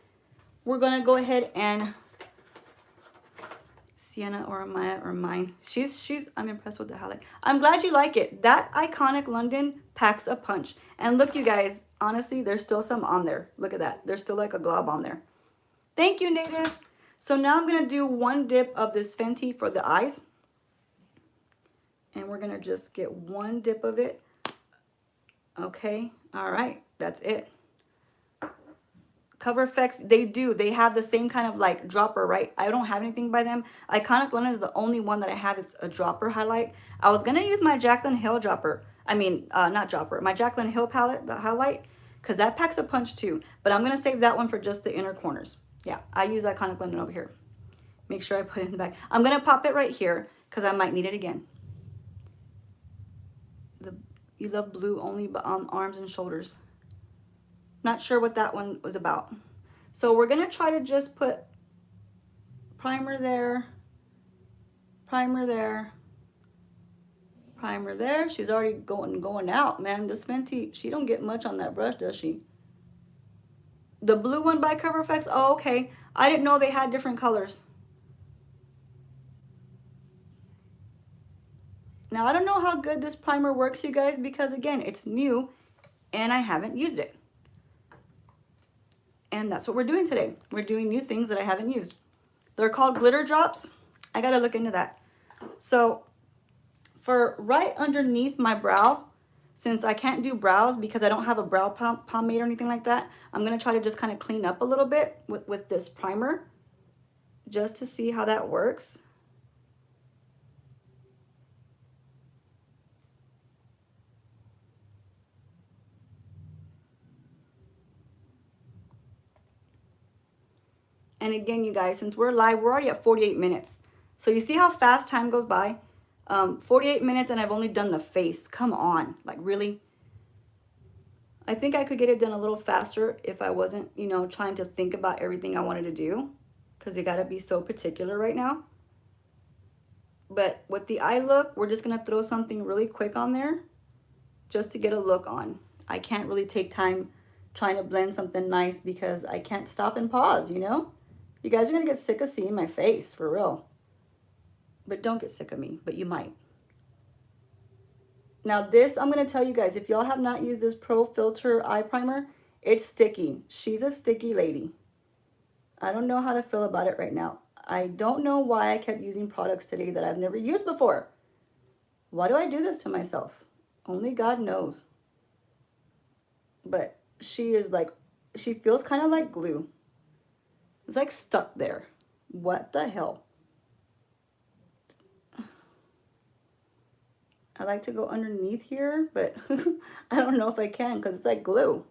We're going to go ahead and Sienna or Maya or mine. I'm impressed with the highlight. I'm glad you like it. That iconic London packs a punch. And look, you guys, honestly, there's still some on there. Look at that. There's still like a glob on there. Thank you, Native. So now I'm going to do one dip of this Fenty for the eyes. And we're going to just get one dip of it. Okay. All right. That's it. Cover Effects, they have the same kind of like dropper, right? I don't have anything by them. Iconic London is the only one that I have. It's a dropper highlight. I was going to use my Jaclyn Hill dropper. Not dropper. My Jaclyn Hill palette, the highlight, because that packs a punch too. But I'm going to save that one for just the inner corners. Yeah, I use Iconic London over here. Make sure I put it in the back. I'm going to pop it right here because I might need it again. You love blue only but on arms and shoulders. Not sure what that one was about. So we're going to try to just put primer there, primer there, primer there. She's already going out, man. This Fenty, she don't get much on that brush, does she? The blue one by Cover Effects? Oh, okay. I didn't know they had different colors. Now, I don't know how good this primer works, you guys, because, again, it's new and I haven't used it. And that's what we're doing today. We're doing new things that I haven't used. They're called glitter drops. I got to look into that. So, for right underneath my brow, since I can't do brows because I don't have a brow pomade or anything like that, I'm going to try to just kind of clean up a little bit with this primer just to see how that works. And again, you guys, since we're live, we're already at 48 minutes. So you see how fast time goes by? 48 minutes and I've only done the face. Come on, like really? I think I could get it done a little faster if I wasn't, you know, trying to think about everything I wanted to do, because you gotta be so particular right now. But with the eye look, we're just gonna throw something really quick on there just to get a look on. I can't really take time trying to blend something nice because I can't stop and pause, you know? You guys are gonna get sick of seeing my face, for real. But don't get sick of me, but you might. Now this, I'm going to tell you guys, if y'all have not used this Pro Filter Eye Primer, it's sticky. She's a sticky lady. I don't know how to feel about it right now. I don't know why I kept using products today that I've never used before. Why do I do this to myself? Only God knows. But she is like, she feels kind of like glue. It's like stuck there. What the hell? I like to go underneath here, but I don't know if I can because it's like glue.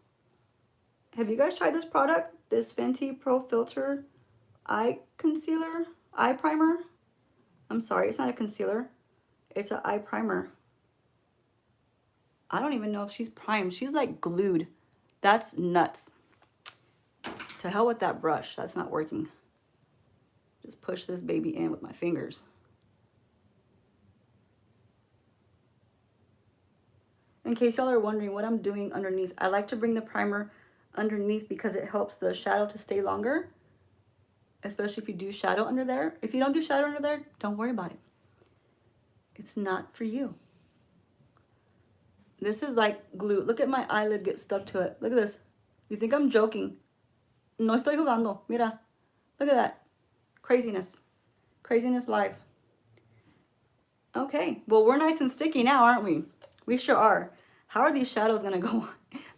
Have you guys tried this product? This Fenty Pro Filter Eye Concealer? Eye Primer? I'm sorry, it's not a concealer. It's an eye primer. I don't even know if she's primed. She's like glued. That's nuts. To hell with that brush. That's not working. Just push this baby in with my fingers. In case y'all are wondering what I'm doing underneath, I like to bring the primer underneath because it helps the shadow to stay longer, especially if you do shadow under there. If you don't do shadow under there, don't worry about it. It's not for you. This is like glue. Look at my eyelid get stuck to it. Look at this. You think I'm joking? No estoy jugando. Mira. Look at that. Craziness. Craziness live. Okay. Well, we're nice and sticky now, aren't we? We sure are. How are these shadows going to go on?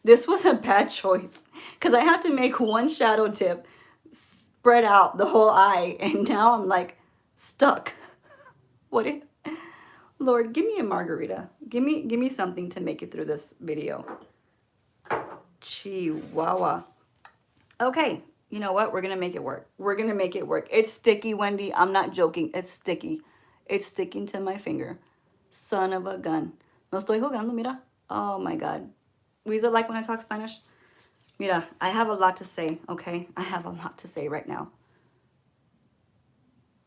This was a bad choice because I had to make one shadow tip spread out the whole eye, and now I'm like stuck. What did, Lord, give me a margarita. Give me something to make it through this video. Chihuahua. Okay, you know what? We're gonna make it work. We're gonna make it work. It's sticky, Wendy. I'm not joking. It's sticky. It's sticking to my finger. Son of a gun. No estoy jugando, mira. Oh my God. Weeza, like when I talk Spanish? Mira, I have a lot to say, okay? I have a lot to say right now.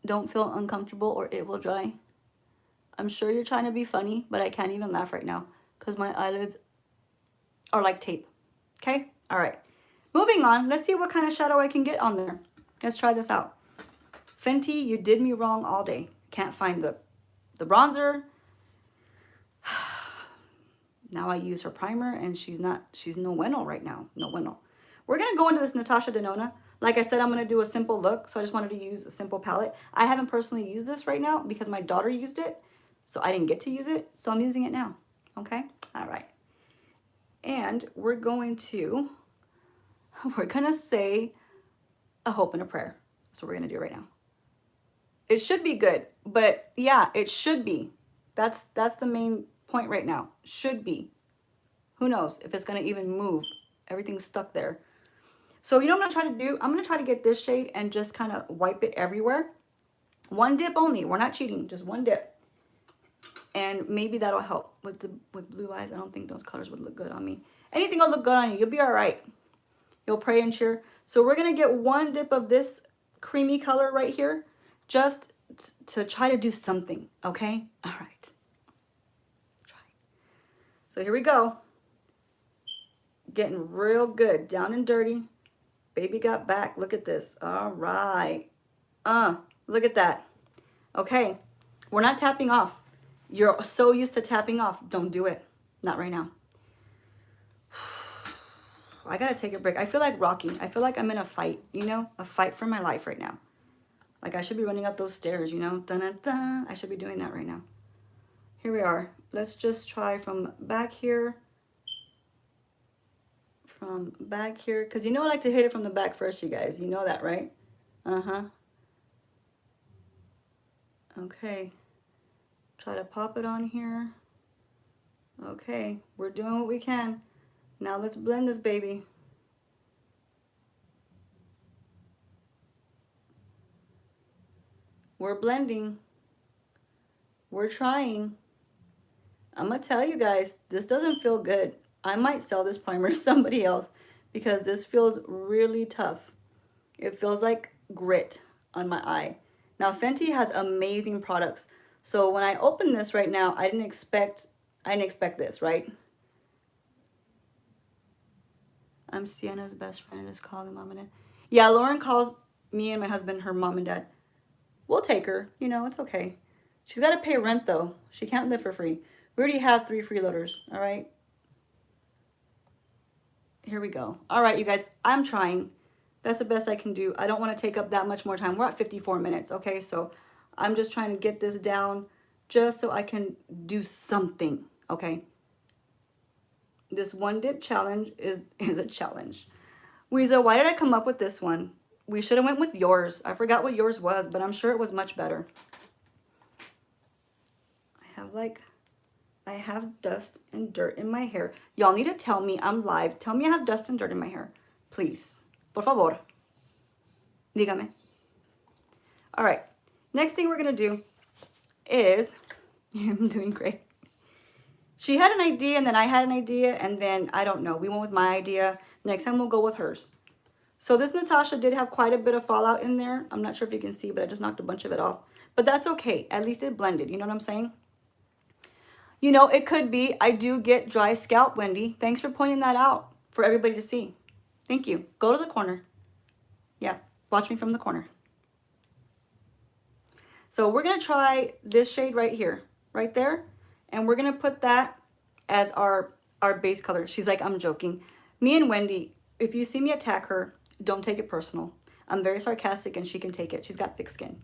Don't feel uncomfortable or it will dry. I'm sure you're trying to be funny, but I can't even laugh right now because my eyelids are like tape. Okay? All right. Moving on. Let's see what kind of shadow I can get on there. Let's try this out. Fenty, you did me wrong all day. Can't find the bronzer. Now I use her primer and she's no bueno right now. No bueno. We're going to go into this Natasha Denona. Like I said, I'm going to do a simple look. So I just wanted to use a simple palette. I haven't personally used this right now because my daughter used it. So I didn't get to use it. So I'm using it now. Okay? All right. And we're going to say a hope and a prayer. So we're going to do it right now. It should be good. But yeah, it should be. That's the main point right now. Should be. Who knows if it's going to even move. Everything's stuck there. So you know what I'm going to try to do? I'm going to try to get this shade and just kind of wipe it everywhere. One dip only. We're not cheating. Just one dip. And maybe that'll help with blue eyes. I don't think those colors would look good on me. Anything will look good on you. You'll be all right. You'll pray and cheer. So we're going to get one dip of this creamy color right here. Just to try to do something. Okay? All right. Try. So here we go. Getting real good. Down and dirty. Baby got back. Look at this. All right. Look at that. Okay. We're not tapping off. You're so used to tapping off. Don't do it. Not right now. I gotta take a break. I feel like Rocky. I feel like I'm in a fight, you know? A fight for my life right now. Like I should be running up those stairs, you know? Dun-dun-dun. I should be doing that right now. Here we are. Let's just try from back here. From back here. Because you know I like to hit it from the back first, you guys. You know that, right? Uh-huh. Okay. Try to pop it on here. Okay. We're doing what we can. Now let's blend this baby. We're blending. We're trying. I'm going to tell you guys, this doesn't feel good. I might sell this primer to somebody else because this feels really tough. It feels like grit on my eye. Now Fenty has amazing products. So when I open this right now, I didn't expect this, right? I'm Sienna's best friend. Just call them mom and dad. Yeah, Lauren calls me and my husband her mom and dad. We'll take her. You know, it's okay. She's got to pay rent, though. She can't live for free. We already have 3 freeloaders, all right? Here we go. All right, you guys, I'm trying. That's the best I can do. I don't want to take up that much more time. We're at 54 minutes, okay? So I'm just trying to get this down just so I can do something, okay? This one dip challenge is a challenge. Weeza, why did I come up with this one? We should have went with yours. I forgot what yours was, but I'm sure it was much better. I have dust and dirt in my hair. Y'all need to tell me I'm live. Tell me I have dust and dirt in my hair. Please. Por favor. Dígame. All right. Next thing we're going to do is, I'm doing great. She had an idea and then I had an idea and then, I don't know, we went with my idea. Next time we'll go with hers. So this Natasha did have quite a bit of fallout in there. I'm not sure if you can see, but I just knocked a bunch of it off. But that's okay. At least it blended. You know what I'm saying? You know, it could be. I do get dry scalp, Wendy. Thanks for pointing that out for everybody to see. Thank you. Go to the corner. Yeah, watch me from the corner. So we're going to try this shade right here, right there. And we're going to put that as our base color. She's like, I'm joking. Me and Wendy, if you see me attack her, don't take it personal. I'm very sarcastic and she can take it. She's got thick skin.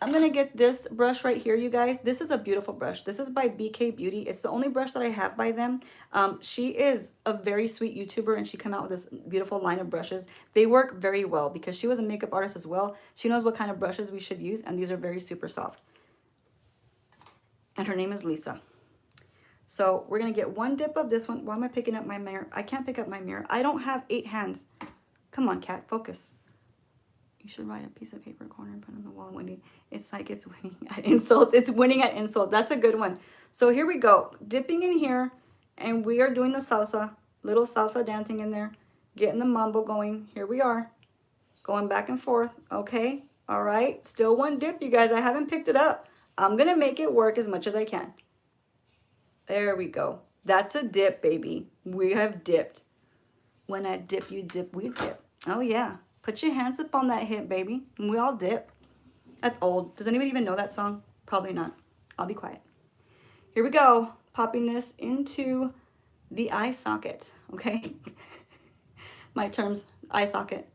I'm going to get this brush right here, you guys. This is a beautiful brush. This is by BK Beauty. It's the only brush that I have by them. She is a very sweet YouTuber, and she came out with this beautiful line of brushes. They work very well because she was a makeup artist as well. She knows what kind of brushes we should use, and these are very super soft. And her name is Lisa. So we're going to get one dip of this one. Why am I picking up my mirror? I can't pick up my mirror. I don't have 8 hands. Come on, cat, focus. You should write a piece of paper corner and put it on the wall, Wendy. It's like it's winning at insults. It's winning at insults. That's a good one. So here we go. Dipping in here, and we are doing the salsa. Little salsa dancing in there. Getting the mambo going. Here we are. Going back and forth. Okay. All right. Still one dip, you guys. I haven't picked it up. I'm going to make it work as much as I can. There we go. That's a dip, baby. We have dipped. When I dip, you dip, we dip. Oh, yeah. Put your hands up on that hip, baby. And we all dip. That's old. Does anybody even know that song? Probably not. I'll be quiet. Here we go. Popping this into the eye socket. Okay? My terms, eye socket.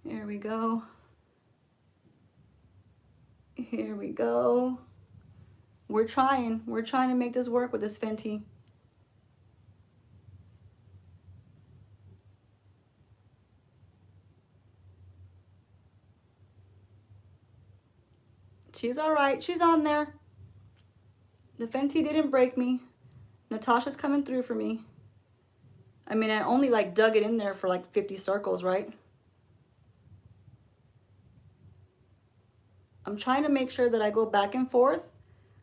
Here we go. Here we go. We're trying. We're trying to make this work with this Fenty. She's all right. She's on there. The Fenty didn't break me. Natasha's coming through for me. I mean, I only like dug it in there for like 50 circles, right? I'm trying to make sure that I go back and forth.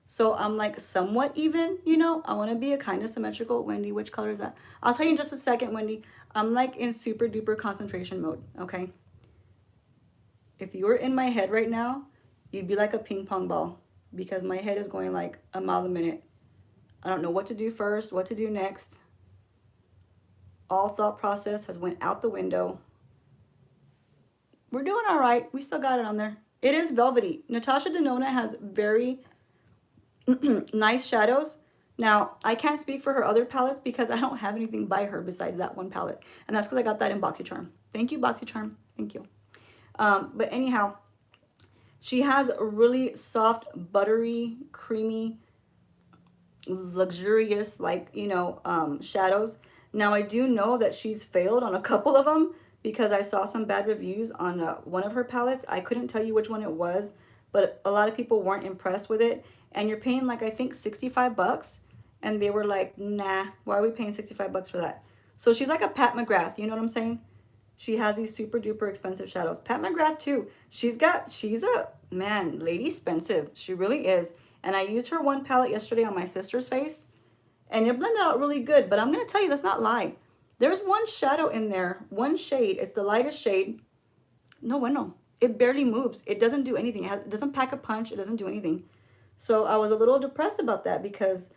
So I'm like somewhat even, you know. I want to be a kind of symmetrical. Wendy, which color is that? I'll tell you in just a second, Wendy. I'm like in super duper concentration mode, okay? If you were in my head right now, you'd be like a ping pong ball because my head is going like a mile a minute. I don't know what to do first, what to do next. All thought process has went out the window. We're doing all right. We still got it on there. It is velvety. Natasha Denona has very nice shadows. Now, I can't speak for her other palettes because I don't have anything by her besides that one palette. And that's because I got that in BoxyCharm. Thank you, BoxyCharm. Thank you. But anyhow, she has a really soft, buttery, creamy, luxurious, like, you know, shadows. Now, I do know that she's failed on a couple of them because I saw some bad reviews on one of her palettes. I couldn't tell you which one it was, but a lot of people weren't impressed with it. And you're paying like, I think 65 bucks. And they were like, nah, why are we paying 65 bucks for that? So she's like a Pat McGrath, you know what I'm saying? She has these super duper expensive shadows. Pat McGrath too. She's a, man, lady expensive. She really is. And I used her one palette yesterday on my sister's face. And it blended out really good. But I'm going to tell you, that's not lie. There's one shadow in there, one shade. It's the lightest shade. No, bueno. It barely moves. It doesn't do anything. It doesn't pack a punch. It doesn't do anything. So I was a little depressed about that because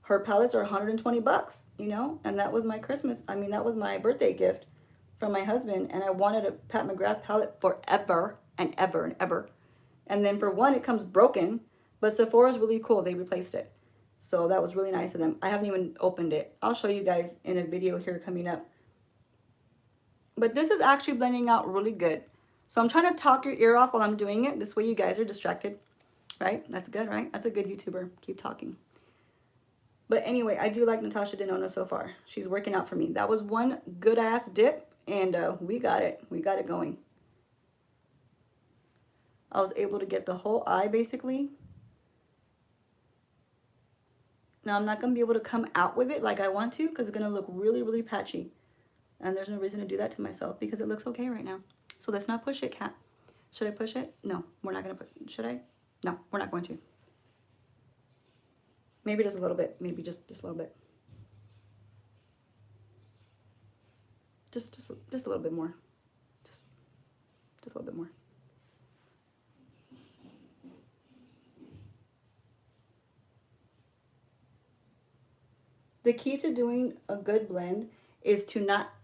her palettes are 120 bucks, you know? And that was my Christmas. I mean, that was my birthday gift from my husband. And I wanted a Pat McGrath palette forever and ever and ever. And then for one, it comes broken. But Sephora's really cool. They replaced it. So that was really nice of them. I haven't even opened it. I'll show you guys in a video here coming up. But this is actually blending out really good. So I'm trying to talk your ear off while I'm doing it. This way you guys are distracted. Right? That's good, right? That's a good YouTuber. Keep talking. But anyway, I do like Natasha Denona so far. She's working out for me. That was one good-ass dip, and we got it. We got it going. I was able to get the whole eye, basically. Now, I'm not going to be able to come out with it like I want to because it's going to look really, really patchy. And there's no reason to do that to myself because it looks okay right now. So let's not push it, cat. Should I push it? No, we're not going to push it. Should I? No, we're not going to. Maybe just a little bit. Maybe just a little bit. Just a little bit more. Just a little bit more. The key to doing a good blend is to not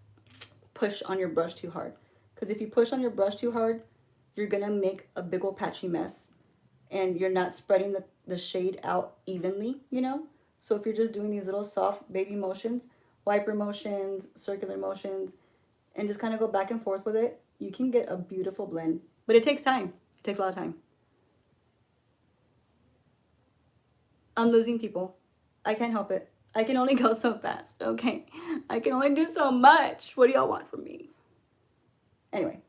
push on your brush too hard. Because if you push on your brush too hard, you're going to make a big old patchy mess. And you're not spreading the shade out evenly, you know? So if you're just doing these little soft baby motions, wiper motions, circular motions, and just kind of go back and forth with it, you can get a beautiful blend. But it takes time. It takes a lot of time. I'm losing people. I can't help it. I can only go so fast, okay? I can only do so much. What do y'all want from me? Anyway.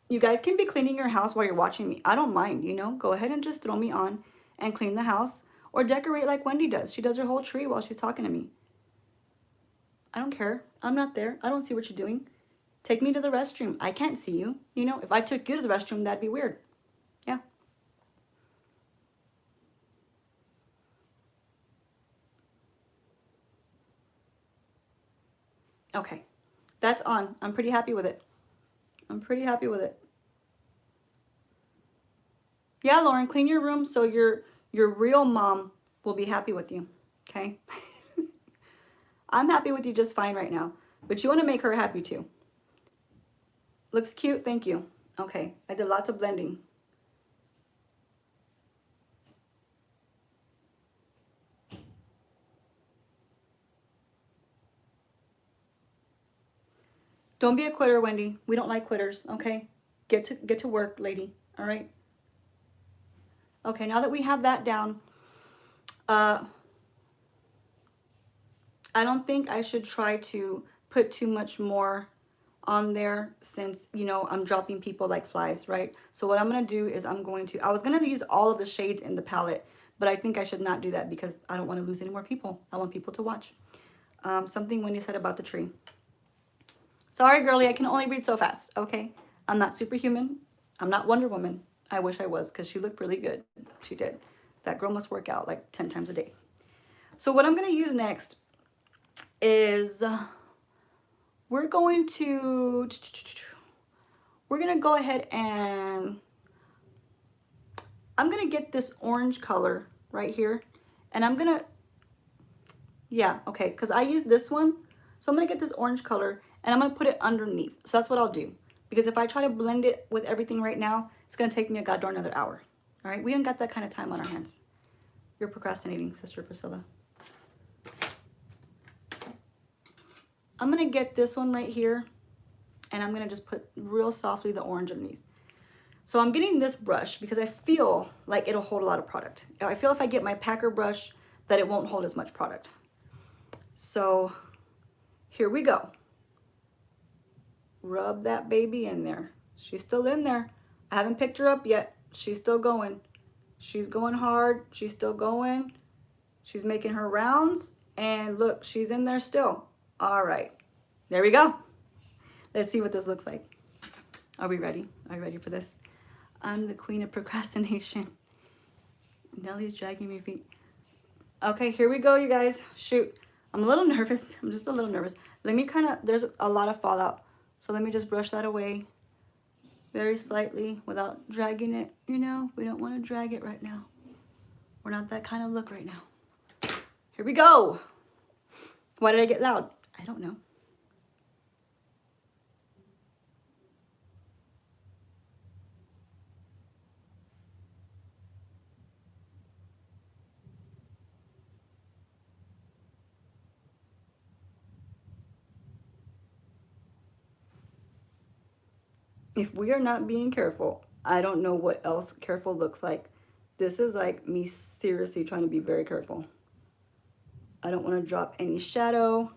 You guys can be cleaning your house while you're watching me. I don't mind, you know? Go ahead and just throw me on and clean the house. Or decorate like Wendy does. She does her whole tree while she's talking to me. I don't care. I'm not there. I don't see what you're doing. Take me to the restroom. I can't see you. You know, if I took you to the restroom, that'd be weird. Yeah. Okay. That's on. I'm pretty happy with it. I'm pretty happy with it. Yeah, Lauren, clean your room so your real mom will be happy with you. Okay? I'm happy with you just fine right now. But you want to make her happy too. Looks cute. Thank you. Okay. I did lots of blending. Don't be a quitter, Wendy. We don't like quitters, okay? Get to work, lady. All right? Okay, now that we have that down, I don't think I should try to put too much more on there since, you know, I'm dropping people like flies, right? So what I'm going to do is I was going to use all of the shades in the palette, but I think I should not do that because I don't want to lose any more people. I want people to watch. Something Wendy said about the tree. Sorry, girlie, I can only read so fast, okay? I'm not superhuman. I'm not Wonder Woman. I wish I was because she looked really good. She did. That girl must work out like 10 times a day. So what I'm going to use next is we're going to go ahead and I'm going to get this orange color right here. And I'm going to, yeah, okay, because I used this one. So I'm going to get this orange color and I'm going to put it underneath. So that's what I'll do. Because if I try to blend it with everything right now, it's going to take me a goddamn another hour. All right? We ain't got that kind of time on our hands. You're procrastinating, Sister Priscilla. I'm going to get this one right here. And I'm going to just put real softly the orange underneath. So I'm getting this brush because I feel like it'll hold a lot of product. I feel if I get my packer brush that it won't hold as much product. So here we go. Rub that baby in there. She's still in there. I haven't picked her up yet. She's still going. She's going hard. She's still going. She's making her rounds. And look, she's in there still. All right. There we go. Let's see what this looks like. Are we ready? Are you ready for this? I'm the queen of procrastination. Nellie's dragging my feet. Okay, here we go, you guys. Shoot. I'm a little nervous. I'm just a little nervous. Let me there's a lot of fallout. So let me just brush that away very slightly without dragging it. You know, we don't want to drag it right now. We're not that kind of look right now. Here we go. Why did I get loud? I don't know. If we are not being careful, I don't know what else careful looks like. This is like me seriously trying to be very careful. I don't want to drop any shadow.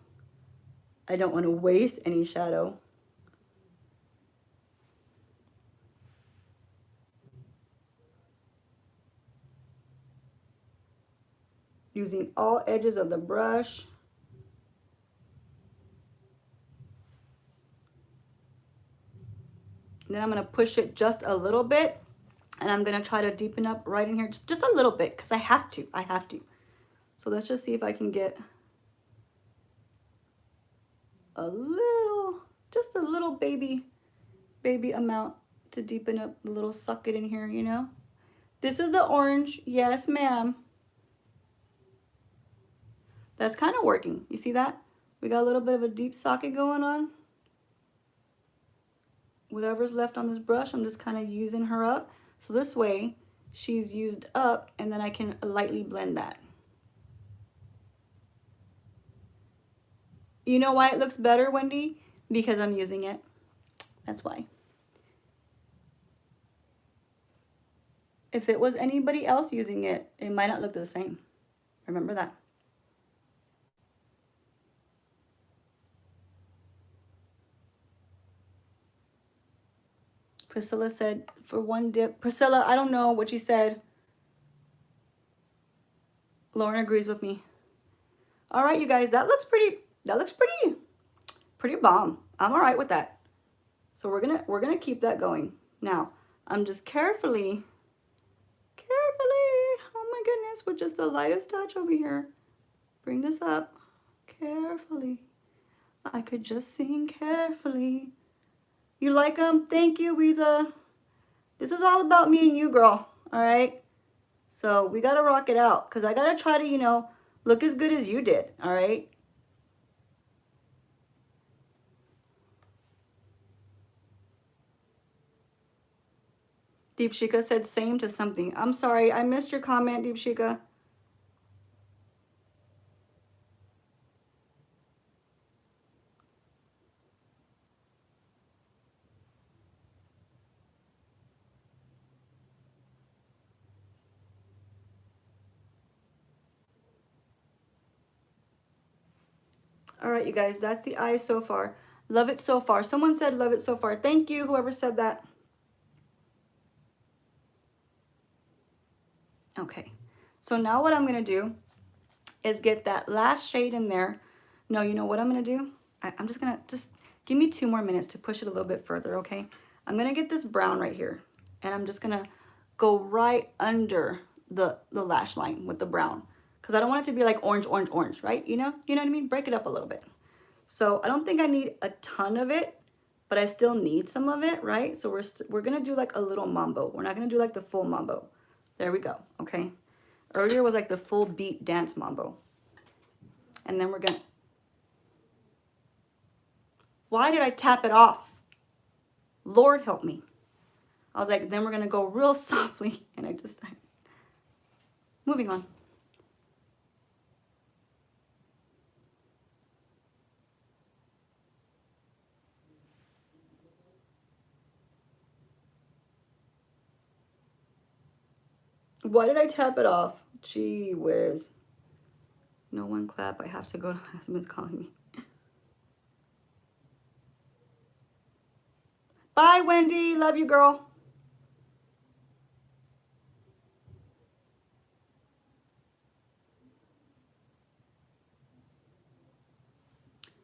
I don't want to waste any shadow. Using all edges of the brush. Then I'm going to push it just a little bit. And I'm going to try to deepen up right in here. Just a little bit because I have to. I have to. So let's just see if I can get a little, just a little baby amount to deepen up the little socket in here, you know. This is the orange. Yes, ma'am. That's kind of working. You see that? We got a little bit of a deep socket going on. Whatever's left on this brush, I'm just kind of using her up. So this way, she's used up, and then I can lightly blend that. You know why it looks better, Wendy? Because I'm using it. That's why. If it was anybody else using it, it might not look the same. Remember that. Priscilla said, for one dip. Priscilla, I don't know what you said. Lauren agrees with me. All right, you guys, that looks pretty bomb. I'm all right with that. So we're gonna keep that going. Now, I'm just carefully, oh my goodness, with just the lightest touch over here. Bring this up carefully. I could just sing carefully. You like them? Thank you, Weeza. This is all about me and you, girl. All right? So we got to rock it out because I got to try to, you know, look as good as you did. All right? Deepshika said same to something. I'm sorry. I missed your comment, Deepshika. All right, you guys, that's the eyes so far. Love it so far. Someone said love it so far. Thank you, whoever said that. Okay, so now what I'm going to do is get that last shade in there. No, you know what I'm going to do? I'm just going to give me 2 more minutes to push it a little bit further, okay? I'm going to get this brown right here, and I'm just going to go right under the lash line with the brown because I don't want it to be like orange, orange, orange, right? You know what I mean? Break it up a little bit. So I don't think I need a ton of it, but I still need some of it, right? So we're going to do like a little mambo. We're not going to do like the full mambo. There we go, okay? Earlier was like the full beat dance mambo. And then we're going to... Why did I tap it off? Lord help me. I was like, then we're going to go real softly. And I just... Moving on. Why did I tap it off? Gee whiz. No one clap. I have to go. My husband's calling me. Bye, Wendy. Love you, girl.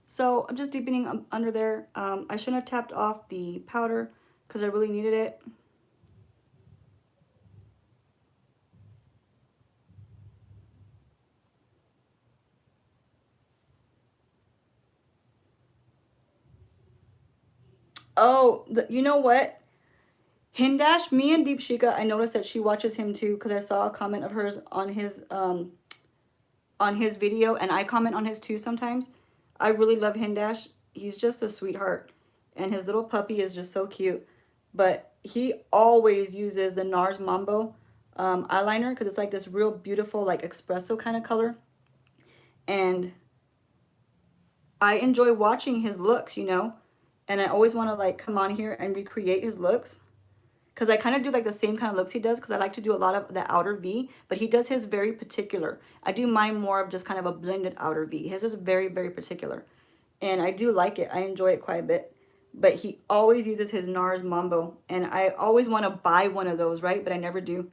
So I'm just deepening under there. I shouldn't have tapped off the powder because I really needed it. Oh, you know what? Hindash, me and Deepshika, I noticed that she watches him too because I saw a comment of hers on his video, and I comment on his too sometimes. I really love Hindash. He's just a sweetheart, and his little puppy is just so cute. But he always uses the NARS Mambo eyeliner because it's like this real beautiful, like espresso kind of color. And I enjoy watching his looks, you know, and I always want to like come on here and recreate his looks because I kind of do like the same kind of looks he does because I like to do a lot of the outer V, but he does his very particular. I do mine more of just kind of a blended outer V. His is very, very particular, and I do like it. I enjoy it quite a bit, but he always uses his NARS Mambo, and I always want to buy one of those, right? But I never do.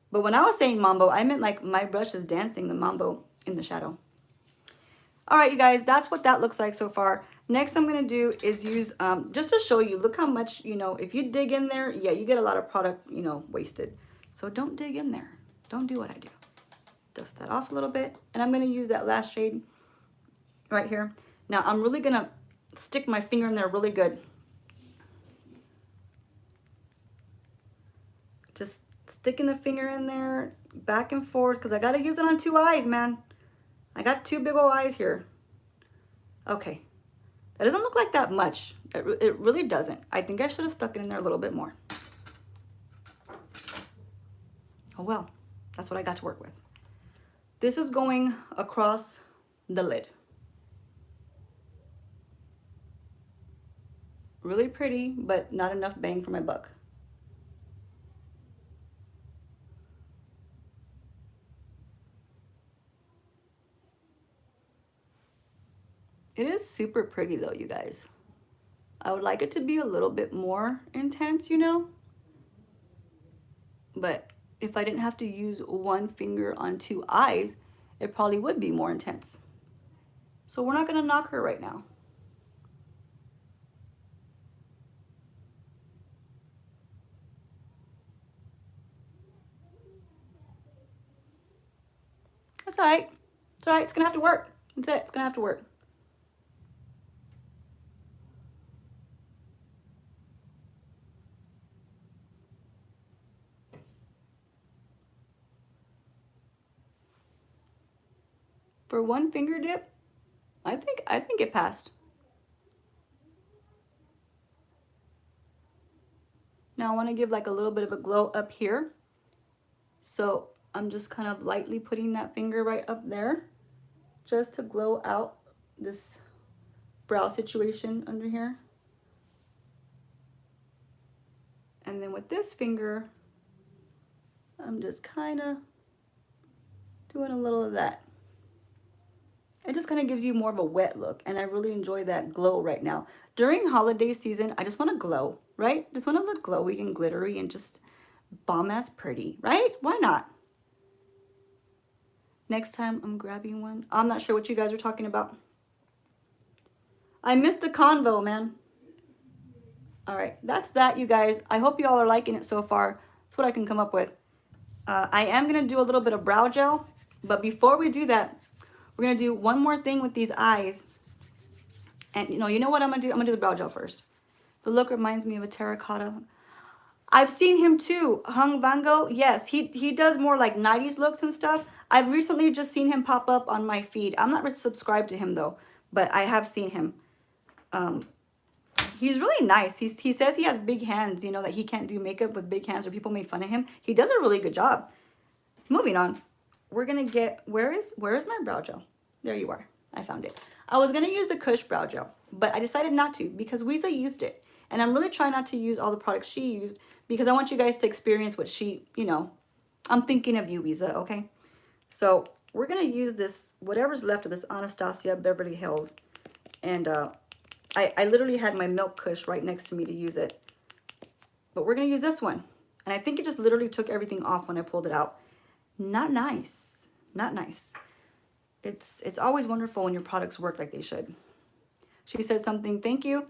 But when I was saying Mambo, I meant like my brush is dancing the Mambo in the shadow. All right, you guys, that's what that looks like so far. Next I'm going to do is use, just to show you, look how much, you know, if you dig in there, yeah, you get a lot of product, you know, wasted. So don't dig in there. Don't do what I do. Dust that off a little bit. And I'm going to use that last shade right here. Now I'm really going to stick my finger in there really good. Just sticking the finger in there back and forth because I got to use it on 2 eyes, man. I got 2 big old eyes here. Okay. That doesn't look like that much. It really doesn't. I think I should have stuck it in there a little bit more. Oh well, that's what I got to work with. This is going across the lid. Really pretty, but not enough bang for my buck. It is super pretty though, you guys. I would like it to be a little bit more intense, you know? But if I didn't have to use one finger on two eyes, it probably would be more intense. So we're not gonna knock her right now. That's all right. It's all right, it's gonna have to work. That's it, it's gonna have to work. For one finger dip, I think it passed. Now I want to give like a little bit of a glow up here. So I'm just kind of lightly putting that finger right up there just to glow out this brow situation under here. And then with this finger, I'm just kind of doing a little of that. It just kind of gives you more of a wet look, and I really enjoy that glow right now. During holiday season, I just want to glow, right? Just want to look glowy and glittery and just bomb-ass pretty, right? Why not? Next time I'm grabbing one. I'm not sure what you guys are talking about. I missed the convo, man. All right, that's that, you guys. I hope you all are liking it so far. That's what I can come up with. I am going to do a little bit of brow gel, but before we do that, we're going to do one more thing with these eyes. And you know what I'm going to do? I'm going to do the brow gel first. The look reminds me of a terracotta. I've seen him too. Hung Bango. Yes, he does more like 90s looks and stuff. I've recently just seen him pop up on my feed. I'm not subscribed to him though, but I have seen him. He's really nice. He says he has big hands, you know, that he can't do makeup with big hands or people made fun of him. He does a really good job. Moving on. We're going to get, where is my brow gel? There you are. I found it. I was going to use the Kush brow gel, but I decided not to because Louisa used it. And I'm really trying not to use all the products she used because I want you guys to experience what she, you know, I'm thinking of you, Louisa, okay? So we're going to use this, whatever's left of this Anastasia Beverly Hills. And I literally had my Milk Kush right next to me to use it. But we're going to use this one. And I think it just literally took everything off when I pulled it out. Not nice. Not nice. It's always wonderful when your products work like they should. She said something, thank you.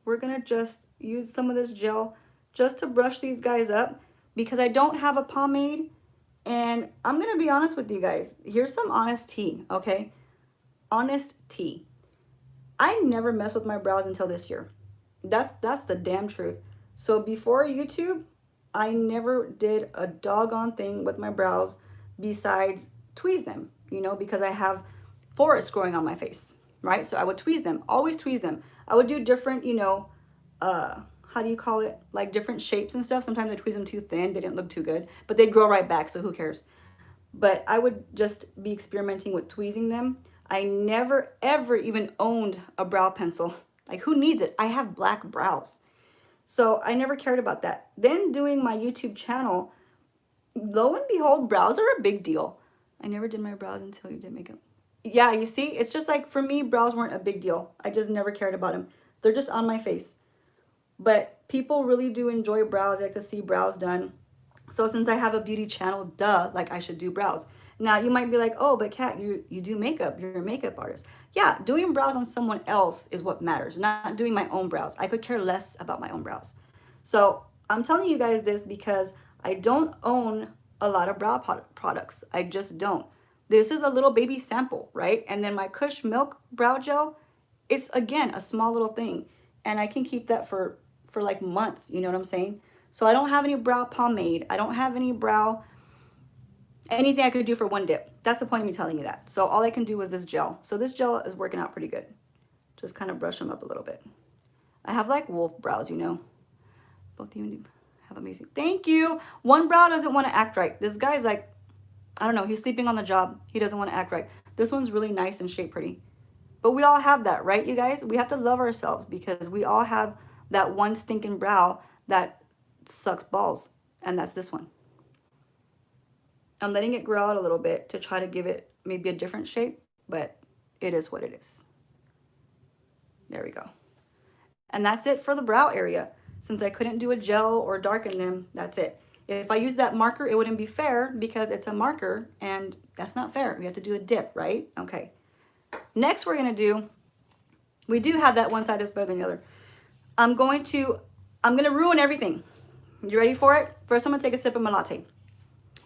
We're going to just use some of this gel just to brush these guys up because I don't have a pomade. And I'm going to be honest with you guys. Here's some honest tea, okay? Honest tea. I never messed with my brows until this year. That's the damn truth. So before YouTube, I never did a doggone thing with my brows besides tweeze them, you know, because I have forests growing on my face, right? So I would tweeze them, always tweeze them. I would do different, you know, how do you call it? Like different shapes and stuff. Sometimes I tweeze them too thin. They didn't look too good, but they'd grow right back. So who cares? But I would just be experimenting with tweezing them. I never, ever even owned a brow pencil. Like who needs it? I have black brows. So I never cared about that. Then doing my YouTube channel, lo and behold, brows are a big deal. I never did my brows until you did makeup. Yeah, you see, it's just like for me, brows weren't a big deal. I just never cared about them. They're just on my face. But people really do enjoy brows. They like to see brows done. So since I have a beauty channel, duh, like I should do brows. Now you might be like, oh, but Kat, you do makeup. You're a makeup artist. Yeah, doing brows on someone else is what matters, not doing my own brows. I could care less about my own brows. So I'm telling you guys this because I don't own a lot of brow products. I just don't. This is a little baby sample, right? And then my Kush Milk Brow Gel, it's, again, a small little thing. And I can keep that for like months, you know what I'm saying? So I don't have any brow pomade. I don't have any brow, anything I could do for one dip. That's the point of me telling you that. So all I can do is this gel. So this gel is working out pretty good. Just kind of brush them up a little bit. I have like wolf brows, you know. Both of you have amazing. Thank you. One brow doesn't want to act right. This guy's like, I don't know, he's sleeping on the job. He doesn't want to act right. This one's really nice and shaped pretty. But we all have that, right, you guys? We have to love ourselves because we all have that one stinking brow that sucks balls. And that's this one. I'm letting it grow out a little bit to try to give it maybe a different shape, but it is what it is. There we go. And that's it for the brow area. Since I couldn't do a gel or darken them, that's it. If I use that marker, it wouldn't be fair because it's a marker and that's not fair. We have to do a dip, right? Okay. Next we're gonna do, we do have that one side that's better than the other. I'm gonna ruin everything. You ready for it? First, I'm gonna take a sip of my latte.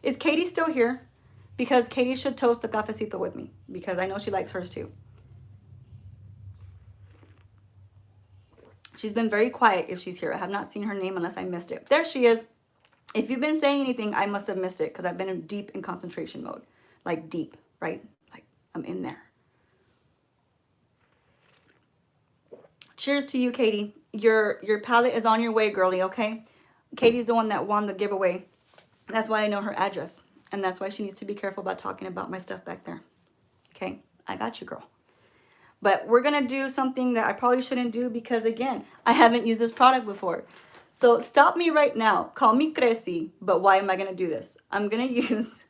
Is Katie still here? Because Katie should toast a cafecito with me because I know she likes hers too. She's been very quiet if she's here. I have not seen her name unless I missed it. There she is. If you've been saying anything, I must have missed it because I've been deep in concentration mode. Like deep, right? Like I'm in there. Cheers to you, Katie. Your palette is on your way, girlie, okay? Katie's the one that won the giveaway. That's why I know her address. And that's why she needs to be careful about talking about my stuff back there. Okay? I got you, girl. But we're going to do something that I probably shouldn't do because, again, I haven't used this product before. So stop me right now. Call me crazy. But why am I going to do this? I'm going to use,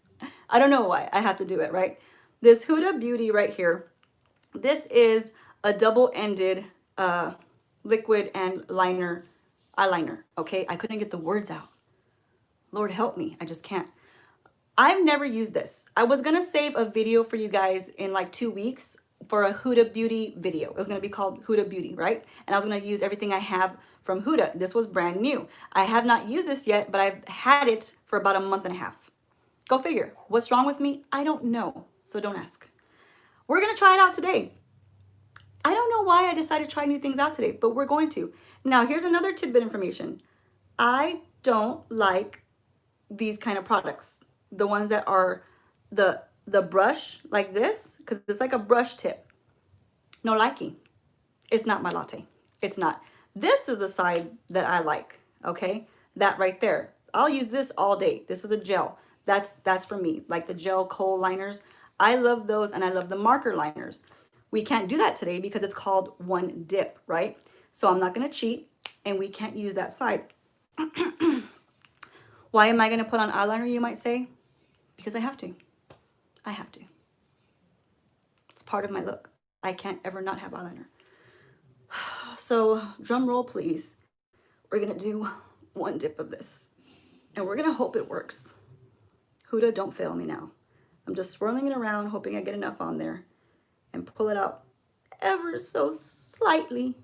I don't know why. I have to do it, right? This Huda Beauty right here. This is a double-ended liquid and eyeliner. Okay? I couldn't get the words out. Lord help me. I just can't. I've never used this. I was going to save a video for you guys in like 2 weeks for a Huda Beauty video. It was going to be called Huda Beauty, right? And I was going to use everything I have from Huda. This was brand new. I have not used this yet, but I've had it for about a month and a half. Go figure. What's wrong with me? I don't know. So don't ask. We're going to try it out today. I don't know why I decided to try new things out today, but we're going to. Now, here's another tidbit information. I don't like these kind of products. The ones that are the brush like this, because it's like a brush tip. No likey. It's not my latte. It's not. This is the side that I like, okay? That right there. I'll use this all day. This is a gel. That's for me. Like the gel kohl liners. I love those and I love the marker liners. We can't do that today because it's called one dip, right? So I'm not going to cheat and we can't use that side. Why am I going to put on eyeliner, you might say? Because I have to. I have to. It's part of my look. I can't ever not have eyeliner. So drum roll, please. We're going to do one dip of this. And we're going to hope it works. Huda, don't fail me now. I'm just swirling it around, hoping I get enough on there. And pull it out ever so slightly.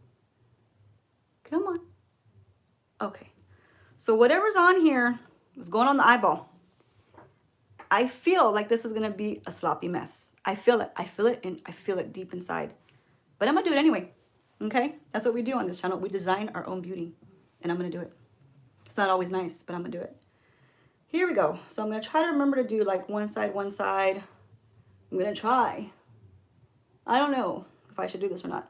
Come on. Okay. So whatever's on here is going on the eyeball. I feel like this is going to be a sloppy mess. I feel it. I feel it, and I feel it deep inside. But I'm going to do it anyway. Okay? That's what we do on this channel. We design our own beauty. And I'm going to do it. It's not always nice, but I'm going to do it. Here we go. So I'm going to try to remember to do like one side, one side. I'm going to try. I don't know if I should do this or not.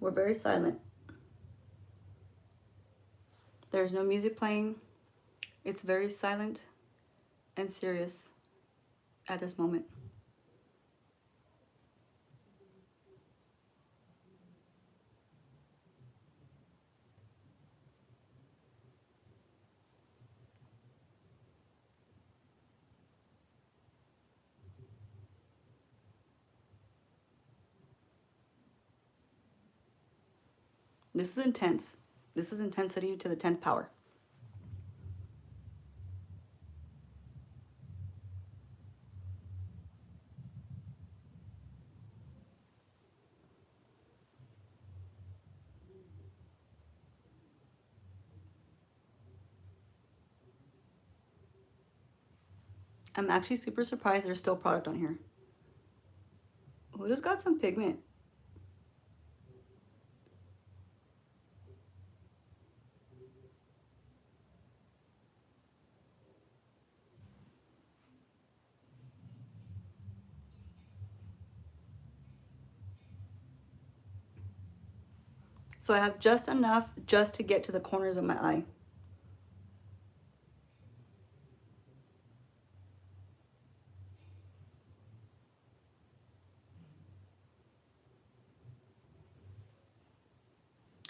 We're very silent. There's no music playing. It's very silent and serious at this moment. This is intense. This is intensity to the 10th power. I'm actually super surprised there's still product on here. Oh, it just got some pigment. So I have just enough just to get to the corners of my eye.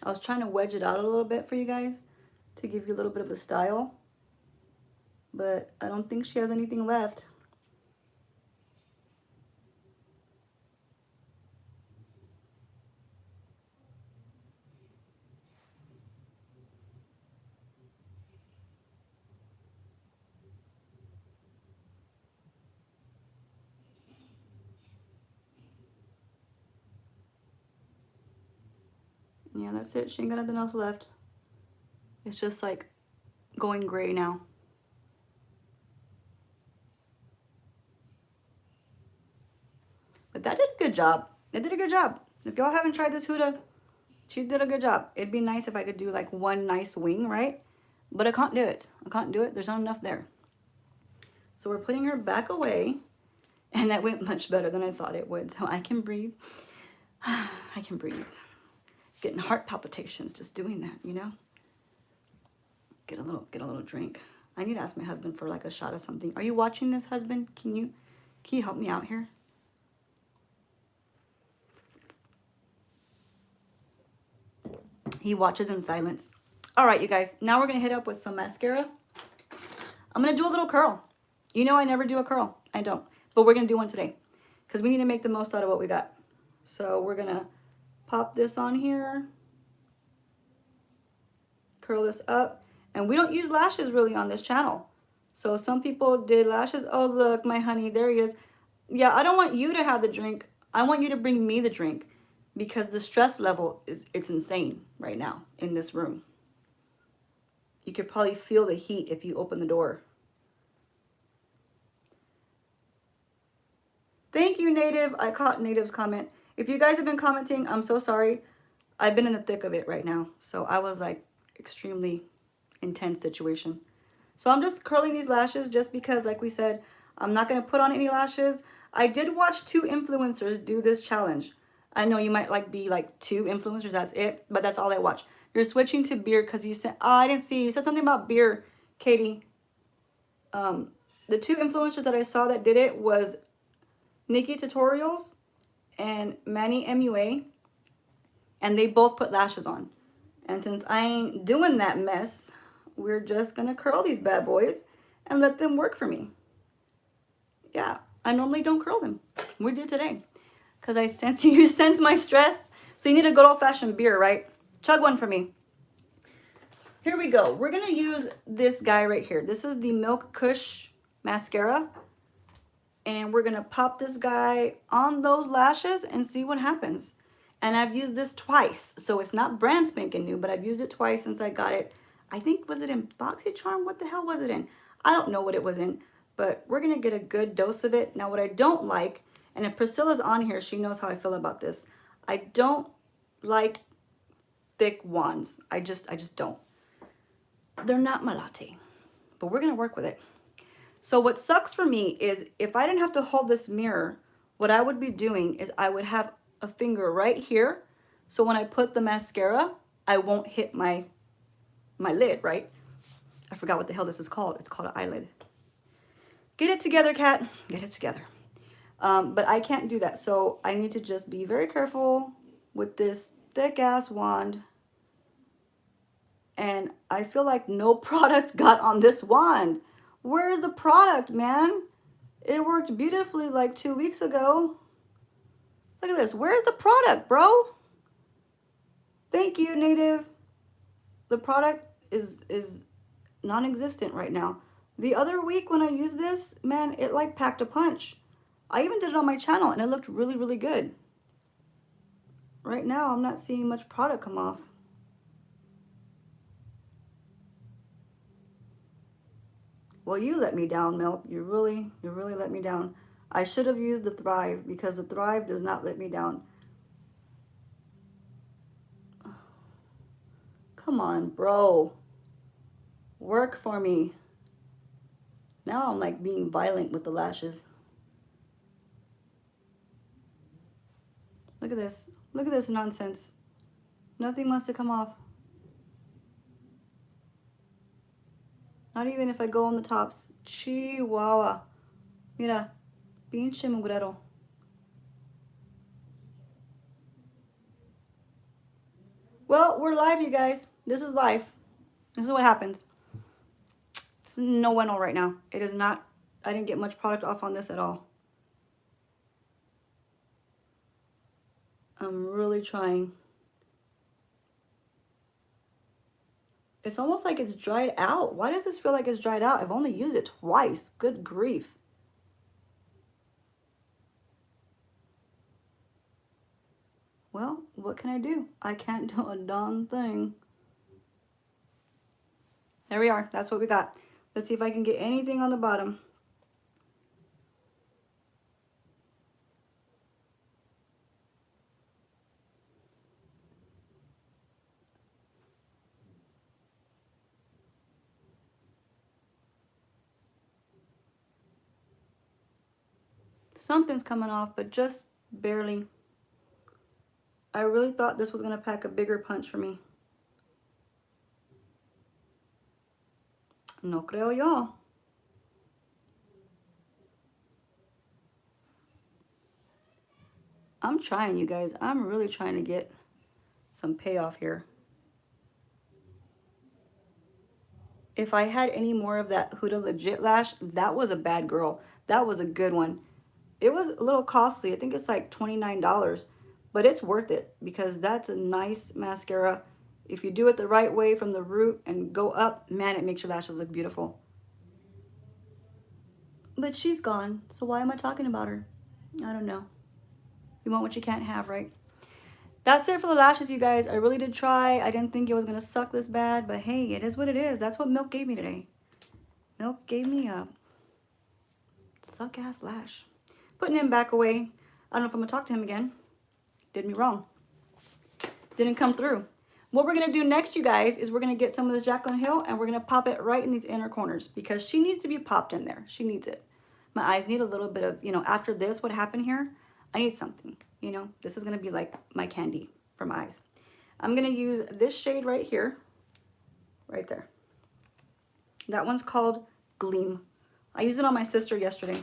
I was trying to wedge it out a little bit for you guys to give you a little bit of a style, but I don't think she has anything left. Yeah, that's it. She ain't got nothing else left. It's just like going gray now. But that did a good job. It did a good job. If y'all haven't tried this Huda, she did a good job. It'd be nice if I could do like one nice wing, right? But I can't do it. I can't do it. There's not enough there. So we're putting her back away. And that went much better than I thought it would. So I can breathe. I can breathe. Getting heart palpitations just doing that, you know? Get a little drink. I need to ask my husband for like a shot of something. Are you watching this, husband? Can you help me out here? He watches in silence. All right, you guys. Now we're going to hit up with some mascara. I'm going to do a little curl. You know I never do a curl. I don't. But we're going to do one today because we need to make the most out of what we got. So we're going to pop this on here. Curl this up. And we don't use lashes really on this channel. So some people did lashes. Oh, look, my honey. There he is. Yeah, I don't want you to have the drink. I want you to bring me the drink because the stress level it's insane right now in this room. You could probably feel the heat if you open the door. Thank you, Native. I caught Native's comment. If you guys have been commenting, I'm so sorry. I've been in the thick of it right now. So I was like extremely intense situation. So I'm just curling these lashes just because, like we said, I'm not going to put on any lashes. I did watch 2 influencers do this challenge. I know you might like be like 2 influencers, that's it, but that's all I watch. You're switching to beer because you said, oh, I didn't see, you said something about beer, Katie. The 2 influencers that I saw that did it was Nikki Tutorials and Manny MUA, and they both put lashes on. And since I ain't doing that mess, we're just gonna curl these bad boys and let them work for me. Yeah, I normally don't curl them. We did today because I sense you sense my stress. So you need a good old-fashioned beer, right? Chug one for me. Here we go. We're gonna use this guy right here. This is the Milk Kush mascara. And we're gonna pop this guy on those lashes and see what happens. And I've used this twice, so it's not brand spanking new, but I've used it twice since I got it. I think, was it in BoxyCharm? What the hell was it in? I don't know what it was in, but we're gonna get a good dose of it. Now what I don't like, and if Priscilla's on here, she knows how I feel about this. I don't like thick wands. I just don't. They're not my latte, but we're gonna work with it. So what sucks for me is if I didn't have to hold this mirror, what I would be doing is I would have a finger right here. So when I put the mascara, I won't hit my lid, right? I forgot what the hell this is called. It's called an eyelid. Get it together, cat. Get it together. But I can't do that. So I need to just be very careful with this thick ass wand. And I feel like no product got on this wand. Where's the product, man? It worked beautifully like 2 weeks ago. Look at this. Where's the product, bro? Thank you, Native. The product is non-existent right now. The other week when I used this, man, it like packed a punch. I even did it on my channel and it looked really, really good. Right now, I'm not seeing much product come off. Well, you let me down, Milk. You really let me down. I should have used the Thrive because the Thrive does not let me down. Come on, bro. Work for me. Now I'm like being violent with the lashes. Look at this. Look at this nonsense. Nothing wants to come off. Not even if I go on the tops. Chihuahua. Mira. Pinche mugrero. Well, we're live, you guys. This is life. This is what happens. It's no bueno right now. It is not. I didn't get much product off on this at all. I'm really trying. It's almost like it's dried out. Why does this feel like it's dried out? I've only used it twice. Good grief. Well, what can I do? I can't do a darn thing. There we are. That's what we got. Let's see if I can get anything on the bottom. Something's coming off, but just barely. I really thought this was going to pack a bigger punch for me. No creo yo. I'm trying, you guys. I'm really trying to get some payoff here. If I had any more of that Huda Legit lash, that was a bad girl. That was a good one. It was a little costly. I think it's like $29, but it's worth it because that's a nice mascara. If you do it the right way from the root and go up, man, it makes your lashes look beautiful. But she's gone, so why am I talking about her? I don't know. You want what you can't have, right? That's it for the lashes, you guys. I really did try. I didn't think it was going to suck this bad, but hey, it is what it is. That's what Milk gave me today. Milk gave me a suck-ass lash. Putting him back away. I don't know if I'm going to talk to him again. Did me wrong. Didn't come through. What we're going to do next, you guys, is we're going to get some of this Jaclyn Hill and we're going to pop it right in these inner corners because she needs to be popped in there. She needs it. My eyes need a little bit of, you know, after this, what happened here, I need something, you know. This is going to be like my candy for my eyes. I'm going to use this shade right here, right there. That one's called Gleam. I used it on my sister yesterday.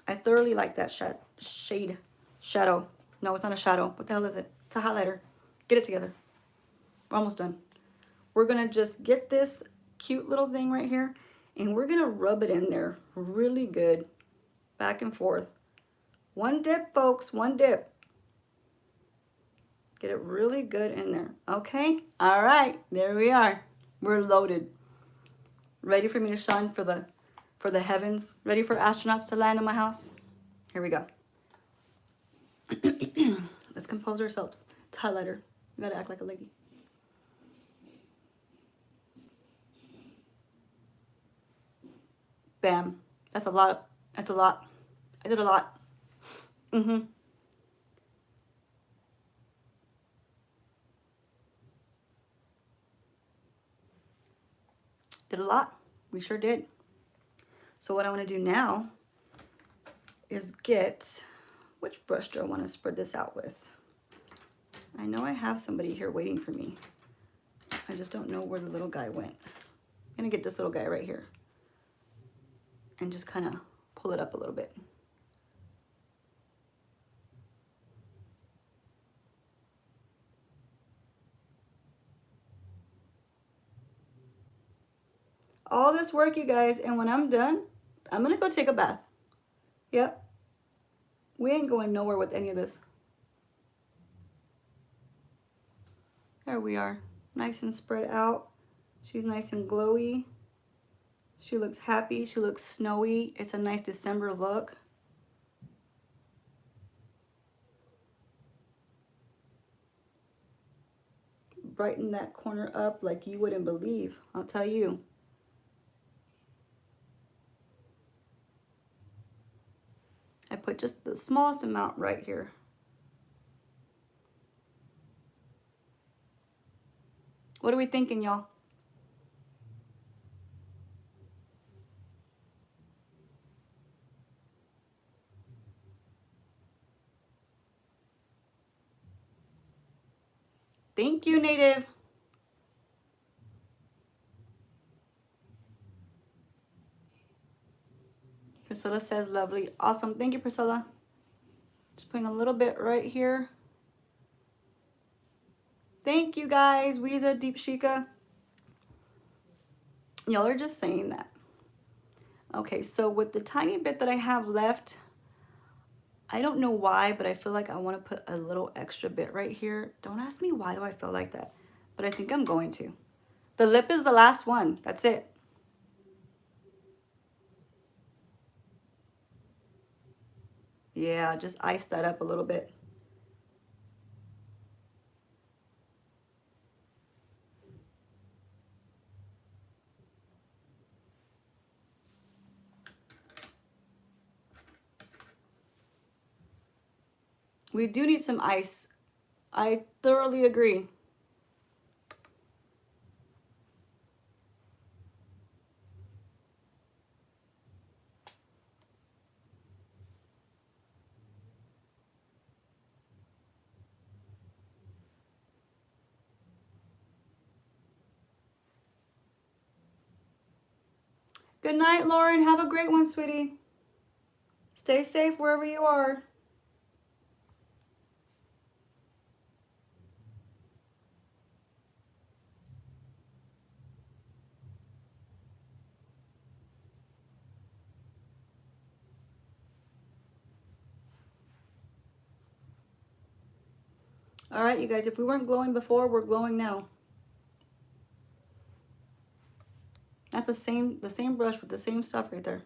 I thoroughly like that shade. Shadow. No, it's not a shadow. What the hell is it? It's a highlighter. Get it together. We're almost done. We're going to just get this cute little thing right here and we're going to rub it in there really good. Back and forth. One dip, folks. One dip. Get it really good in there. Okay? All right. There we are. We're loaded. Ready for me to shine for the heavens? Ready for astronauts to land in my house? Here we go. Let's compose ourselves. It's highlighter. You gotta act like a lady. Bam. That's a lot. That's a lot. I did a lot. Did a lot. We sure did. So what I want to do now is get, which brush do I want to spread this out with? I know I have somebody here waiting for me. I just don't know where the little guy went. I'm going to get this little guy right here and just kind of pull it up a little bit. All this work, you guys, and when I'm done, I'm going to go take a bath. Yep. We ain't going nowhere with any of this. There we are. Nice and spread out. She's nice and glowy. She looks happy. She looks snowy. It's a nice December look. Brighten that corner up like you wouldn't believe. I'll tell you. just the smallest amount right here. What are we thinking, y'all? Thank you, Native. Priscilla says lovely. Awesome. Thank you, Priscilla. Just putting a little bit right here. Thank you, guys. Weeza, Deep Shika. Y'all are just saying that. Okay, so with the tiny bit that I have left, I don't know why, but I feel like I want to put a little extra bit right here. Don't ask me why do I feel like that, but I think I'm going to. The lip is the last one. That's it. Yeah, just ice that up a little bit. We do need some ice. I thoroughly agree. Good night, Lauren. Have a great one, sweetie. Stay safe wherever you are. All right, you guys, if we weren't glowing before, we're glowing now. That's the same brush with the same stuff right there.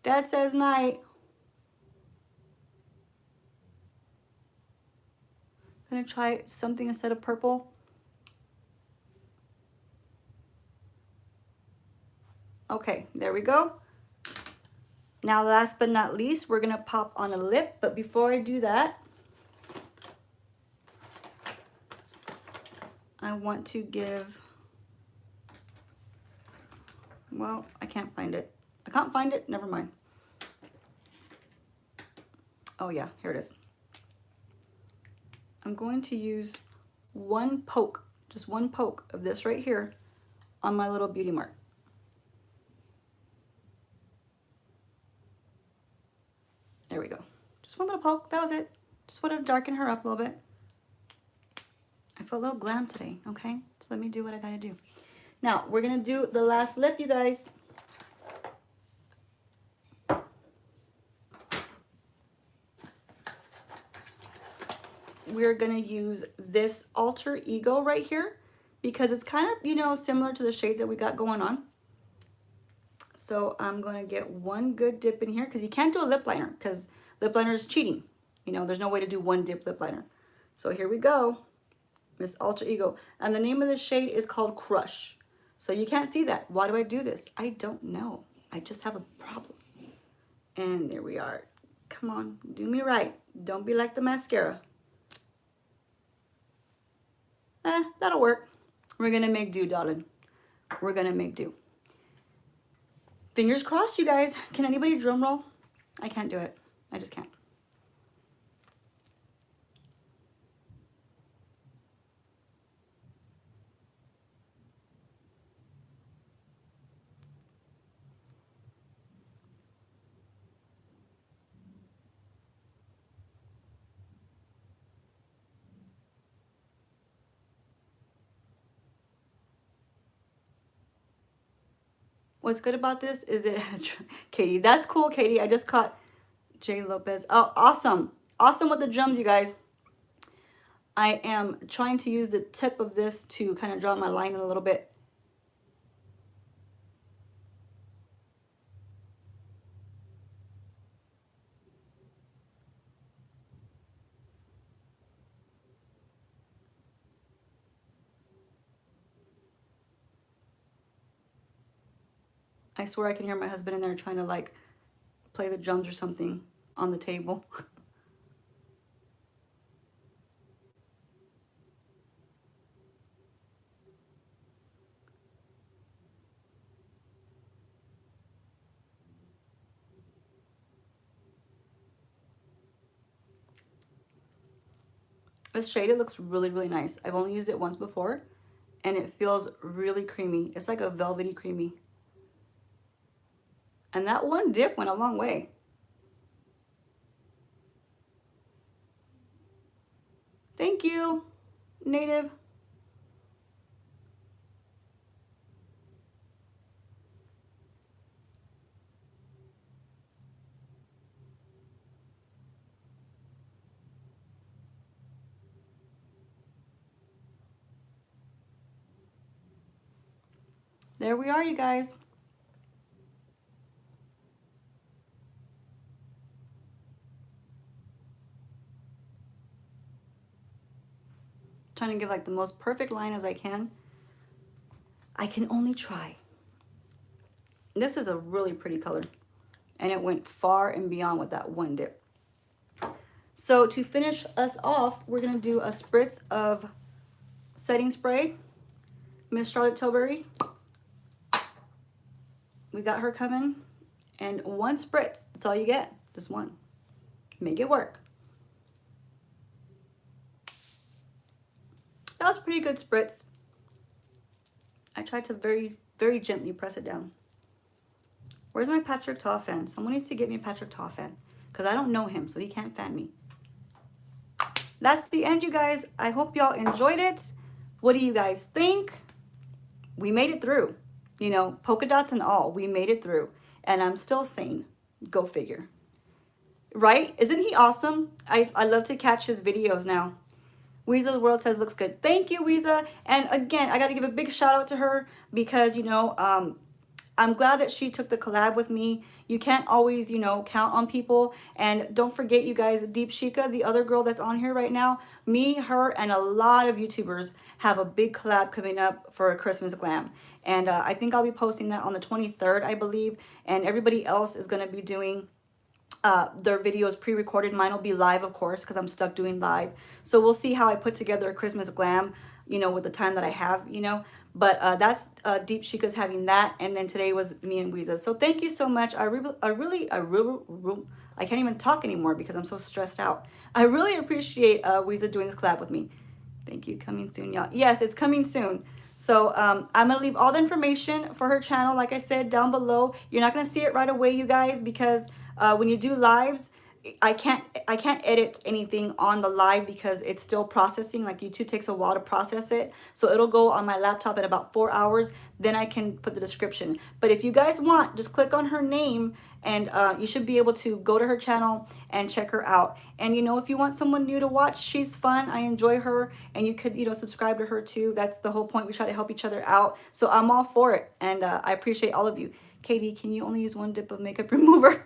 Dad says night. Gonna try something instead of purple. Okay, there we go. Now, last but not least, we're gonna pop on a lip, but before I do that, I want to give, well, I can't find it. I can't find it, never mind. Oh yeah, here it is. I'm going to use one poke, just one poke of this right here on my little beauty mark. There we go. Just one little poke, that was it. Just want to darken her up a little bit. I feel a little glam today, okay? So let me do what I gotta do. Now, we're gonna do the last lip, you guys. We're gonna use this Alter Ego right here because it's kind of, you know, similar to the shades that we got going on. So I'm gonna get one good dip in here because you can't do a lip liner because lip liner is cheating. You know, there's no way to do one dip lip liner. So here we go, Miss Alter Ego. And the name of this shade is called Crush. So you can't see that. Why do I do this? I don't know. I just have a problem. And there we are. Come on, do me right. Don't be like the mascara. That'll work. We're gonna make do, darling. We're gonna make do. Fingers crossed, you guys. Can anybody drum roll? I can't do it. I just can't. What's good about this is it, Katie, that's cool, Katie. I just caught Jay Lopez. Oh, awesome. Awesome with the drums, you guys. I am trying to use the tip of this to kind of draw my line in a little bit. I swear I can hear my husband in there trying to like play the drums or something on the table. This shade, it looks really, really nice. I've only used it once before, and it feels really creamy. It's like a velvety creamy. And that one dip went a long way. Thank you, Native. There we are, you guys. Trying to give like the most perfect line as I can. I can only try. This is a really pretty color, and it went far and beyond with that one dip. So to finish us off, we're gonna do a spritz of setting spray. Miss Charlotte Tilbury. We got her coming, and one spritz, that's all you get, just one. Make it work. That was a pretty good spritz. I tried to very, very gently press it down. Where's my Patrick Ta fan? Someone needs to get me a Patrick Ta fan, because I don't know him, so he can't fan me. That's the end, you guys. I hope y'all enjoyed it. What do you guys think? We made it through. You know, polka dots and all, we made it through. And I'm still sane. Go figure. Right? Isn't he awesome? I love to catch his videos now. Weezasworld says looks good. Thank you, Louisa. And again, I got to give a big shout out to her because, you know, I'm glad that she took the collab with me. You can't always, you know, count on people. And don't forget, you guys, Deep Shika, the other girl that's on here right now, me, her, and a lot of YouTubers have a big collab coming up for a Christmas glam. And I think I'll be posting that on the 23rd, I believe. And everybody else is going to be doing their videos pre-recorded. Mine will be live, of course, because I'm stuck doing live. So we'll see how I put together a Christmas glam, you know, with the time that I have, you know. But that's Deep Shika's having that, and then today was me and Weeza. So thank you so much. I can't even talk anymore because I'm so stressed out. I really appreciate Weeza doing this collab with me. Thank you. Coming soon, y'all. Yes, it's coming soon. So I'm gonna leave all the information for her channel, like I said, down below. You're not gonna see it right away, you guys, because when you do lives, I can't edit anything on the live because it's still processing. Like YouTube takes a while to process it. So it'll go on my laptop in about 4 hours. Then I can put the description. But if you guys want, just click on her name and you should be able to go to her channel and check her out. And you know, if you want someone new to watch, she's fun. I enjoy her, and you could, you know, subscribe to her too. That's the whole point. We try to help each other out. So I'm all for it, and I appreciate all of you. Katie, can you only use one dip of makeup remover?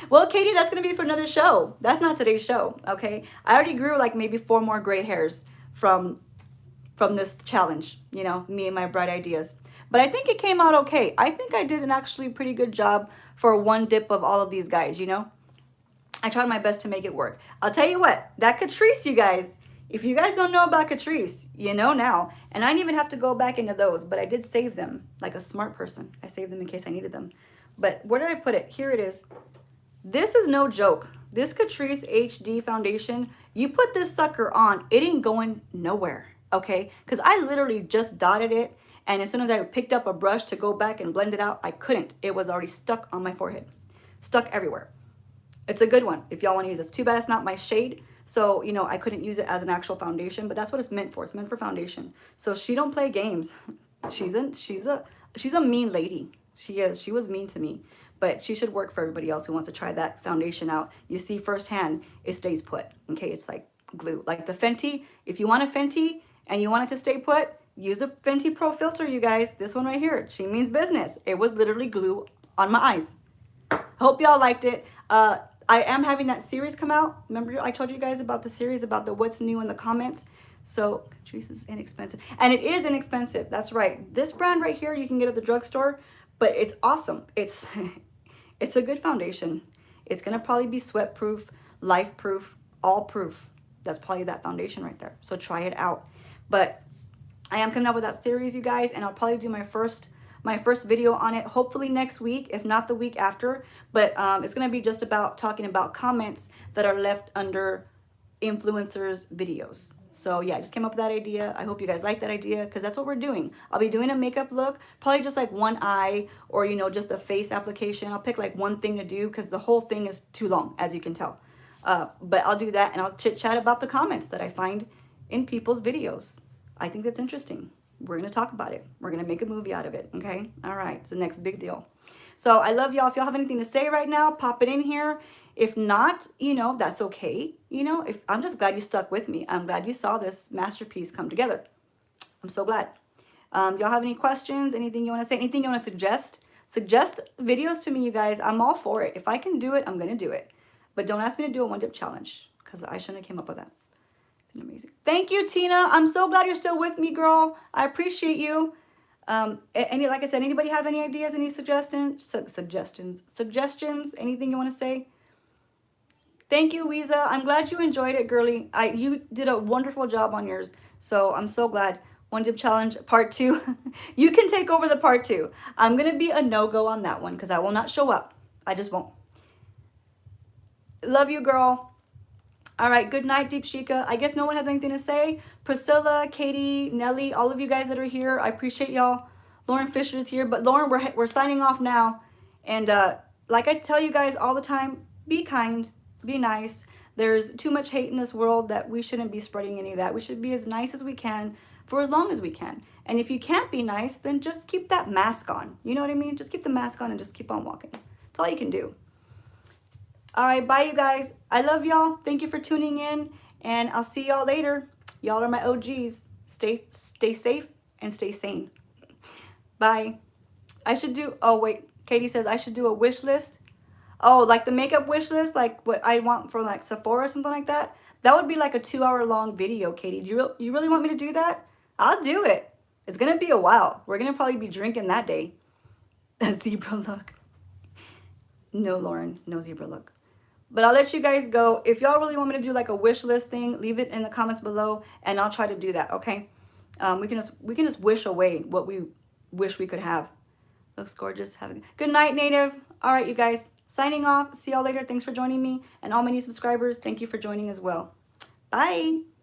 Well, Katie, that's going to be for another show. That's not today's show, okay? I already grew like maybe 4 more gray hairs from this challenge, you know, me and my bright ideas. But I think it came out okay. I think I did an actually pretty good job for one dip of all of these guys, you know? I tried my best to make it work. I'll tell you what, that Catrice, you guys, if you guys don't know about Catrice, you know now. And I didn't even have to go back into those, but I did save them like a smart person. I saved them in case I needed them. But where did I put it? Here it is. This is no joke. This Catrice HD foundation, you put this sucker on, it ain't going nowhere, okay? Because I literally just dotted it, and as soon as I picked up a brush to go back and blend it out, I couldn't. It was already stuck on my forehead. Stuck everywhere. It's a good one if y'all want to use it. It's too bad it's not my shade. So, you know, I couldn't use it as an actual foundation, but that's what it's meant for. It's meant for foundation. So she don't play games. She's a mean lady. She is. She was mean to me, but she should work for everybody else who wants to try that foundation out. You see firsthand, it stays put. Okay, it's like glue. Like the Fenty, if you want a Fenty and you want it to stay put, use the Fenty Pro Filter, you guys. This one right here, she means business. It was literally glue on my eyes. Hope y'all liked it. I am having that series come out. Remember I told you guys about the series about the what's new in the comments. So Catrice is inexpensive, and it is inexpensive. That's right. This brand right here you can get at the drugstore, but it's awesome. It's a good foundation. It's going to probably be sweat proof, life proof, all proof. That's probably that foundation right there. So try it out. But I am coming up with that series, you guys, and I'll probably do my first video on it hopefully next week, if not the week after. But it's going to be just about talking about comments that are left under influencers videos. So yeah, I just came up with that idea. I hope you guys like that idea, because that's what we're doing. I'll be doing a makeup look, probably just like one eye, or you know, just a face application. I'll pick like one thing to do, because the whole thing is too long, as you can tell. But I'll do that, and I'll chit chat about the comments that I find in people's videos. I think that's interesting. We're going to talk about it. We're going to make a movie out of it. Okay. All right. It's the next big deal. So I love y'all. If y'all have anything to say right now, pop it in here. If not, you know, that's okay. You know, I'm just glad you stuck with me. I'm glad you saw this masterpiece come together. I'm so glad. Y'all have any questions? Anything you want to say? Anything you want to suggest? Suggest videos to me, you guys. I'm all for it. If I can do it, I'm going to do it. But don't ask me to do a one dip challenge, because I shouldn't have came up with that. It's amazing. Thank you, Tina. I'm so glad you're still with me, girl. I appreciate you. Like I said, anybody have any ideas, any suggestions, anything you want to say? Thank you, Louisa. I'm glad you enjoyed it, girly. You did a wonderful job on yours. So I'm so glad. One dip challenge part 2. You can take over the part 2. I'm going to be a no-go on that one, because I will not show up. I just won't. Love you, girl. All right. Good night, Deep Shika. I guess no one has anything to say. Priscilla, Katie, Nelly, all of you guys that are here, I appreciate y'all. Lauren Fisher is here. But Lauren, we're signing off now. And like I tell you guys all the time, be kind. Be nice. There's too much hate in this world that we shouldn't be spreading any of that. We should be as nice as we can for as long as we can. And if you can't be nice, then just keep that mask on. You know what I mean? Just keep the mask on and just keep on walking. That's all you can do. All right, bye, you guys. I love y'all. Thank you for tuning in, and I'll see y'all later. Y'all are my OGs. Stay safe and stay sane. Bye. Oh, wait. Katie says I should do a wish list. Oh, like the makeup wish list, like what I want for like Sephora or something like that. That would be like a 2-hour-long video, Katie. Do you really want me to do that? I'll do it. It's going to be a while. We're going to probably be drinking that day. A zebra look. No, Lauren. No zebra look. But I'll let you guys go. If y'all really want me to do like a wish list thing, leave it in the comments below, and I'll try to do that, okay? We can just wish away what we wish we could have. Looks gorgeous. Have a good night, Native. All right, you guys. Signing off. See y'all later. Thanks for joining me. And all my new subscribers, thank you for joining as well. Bye.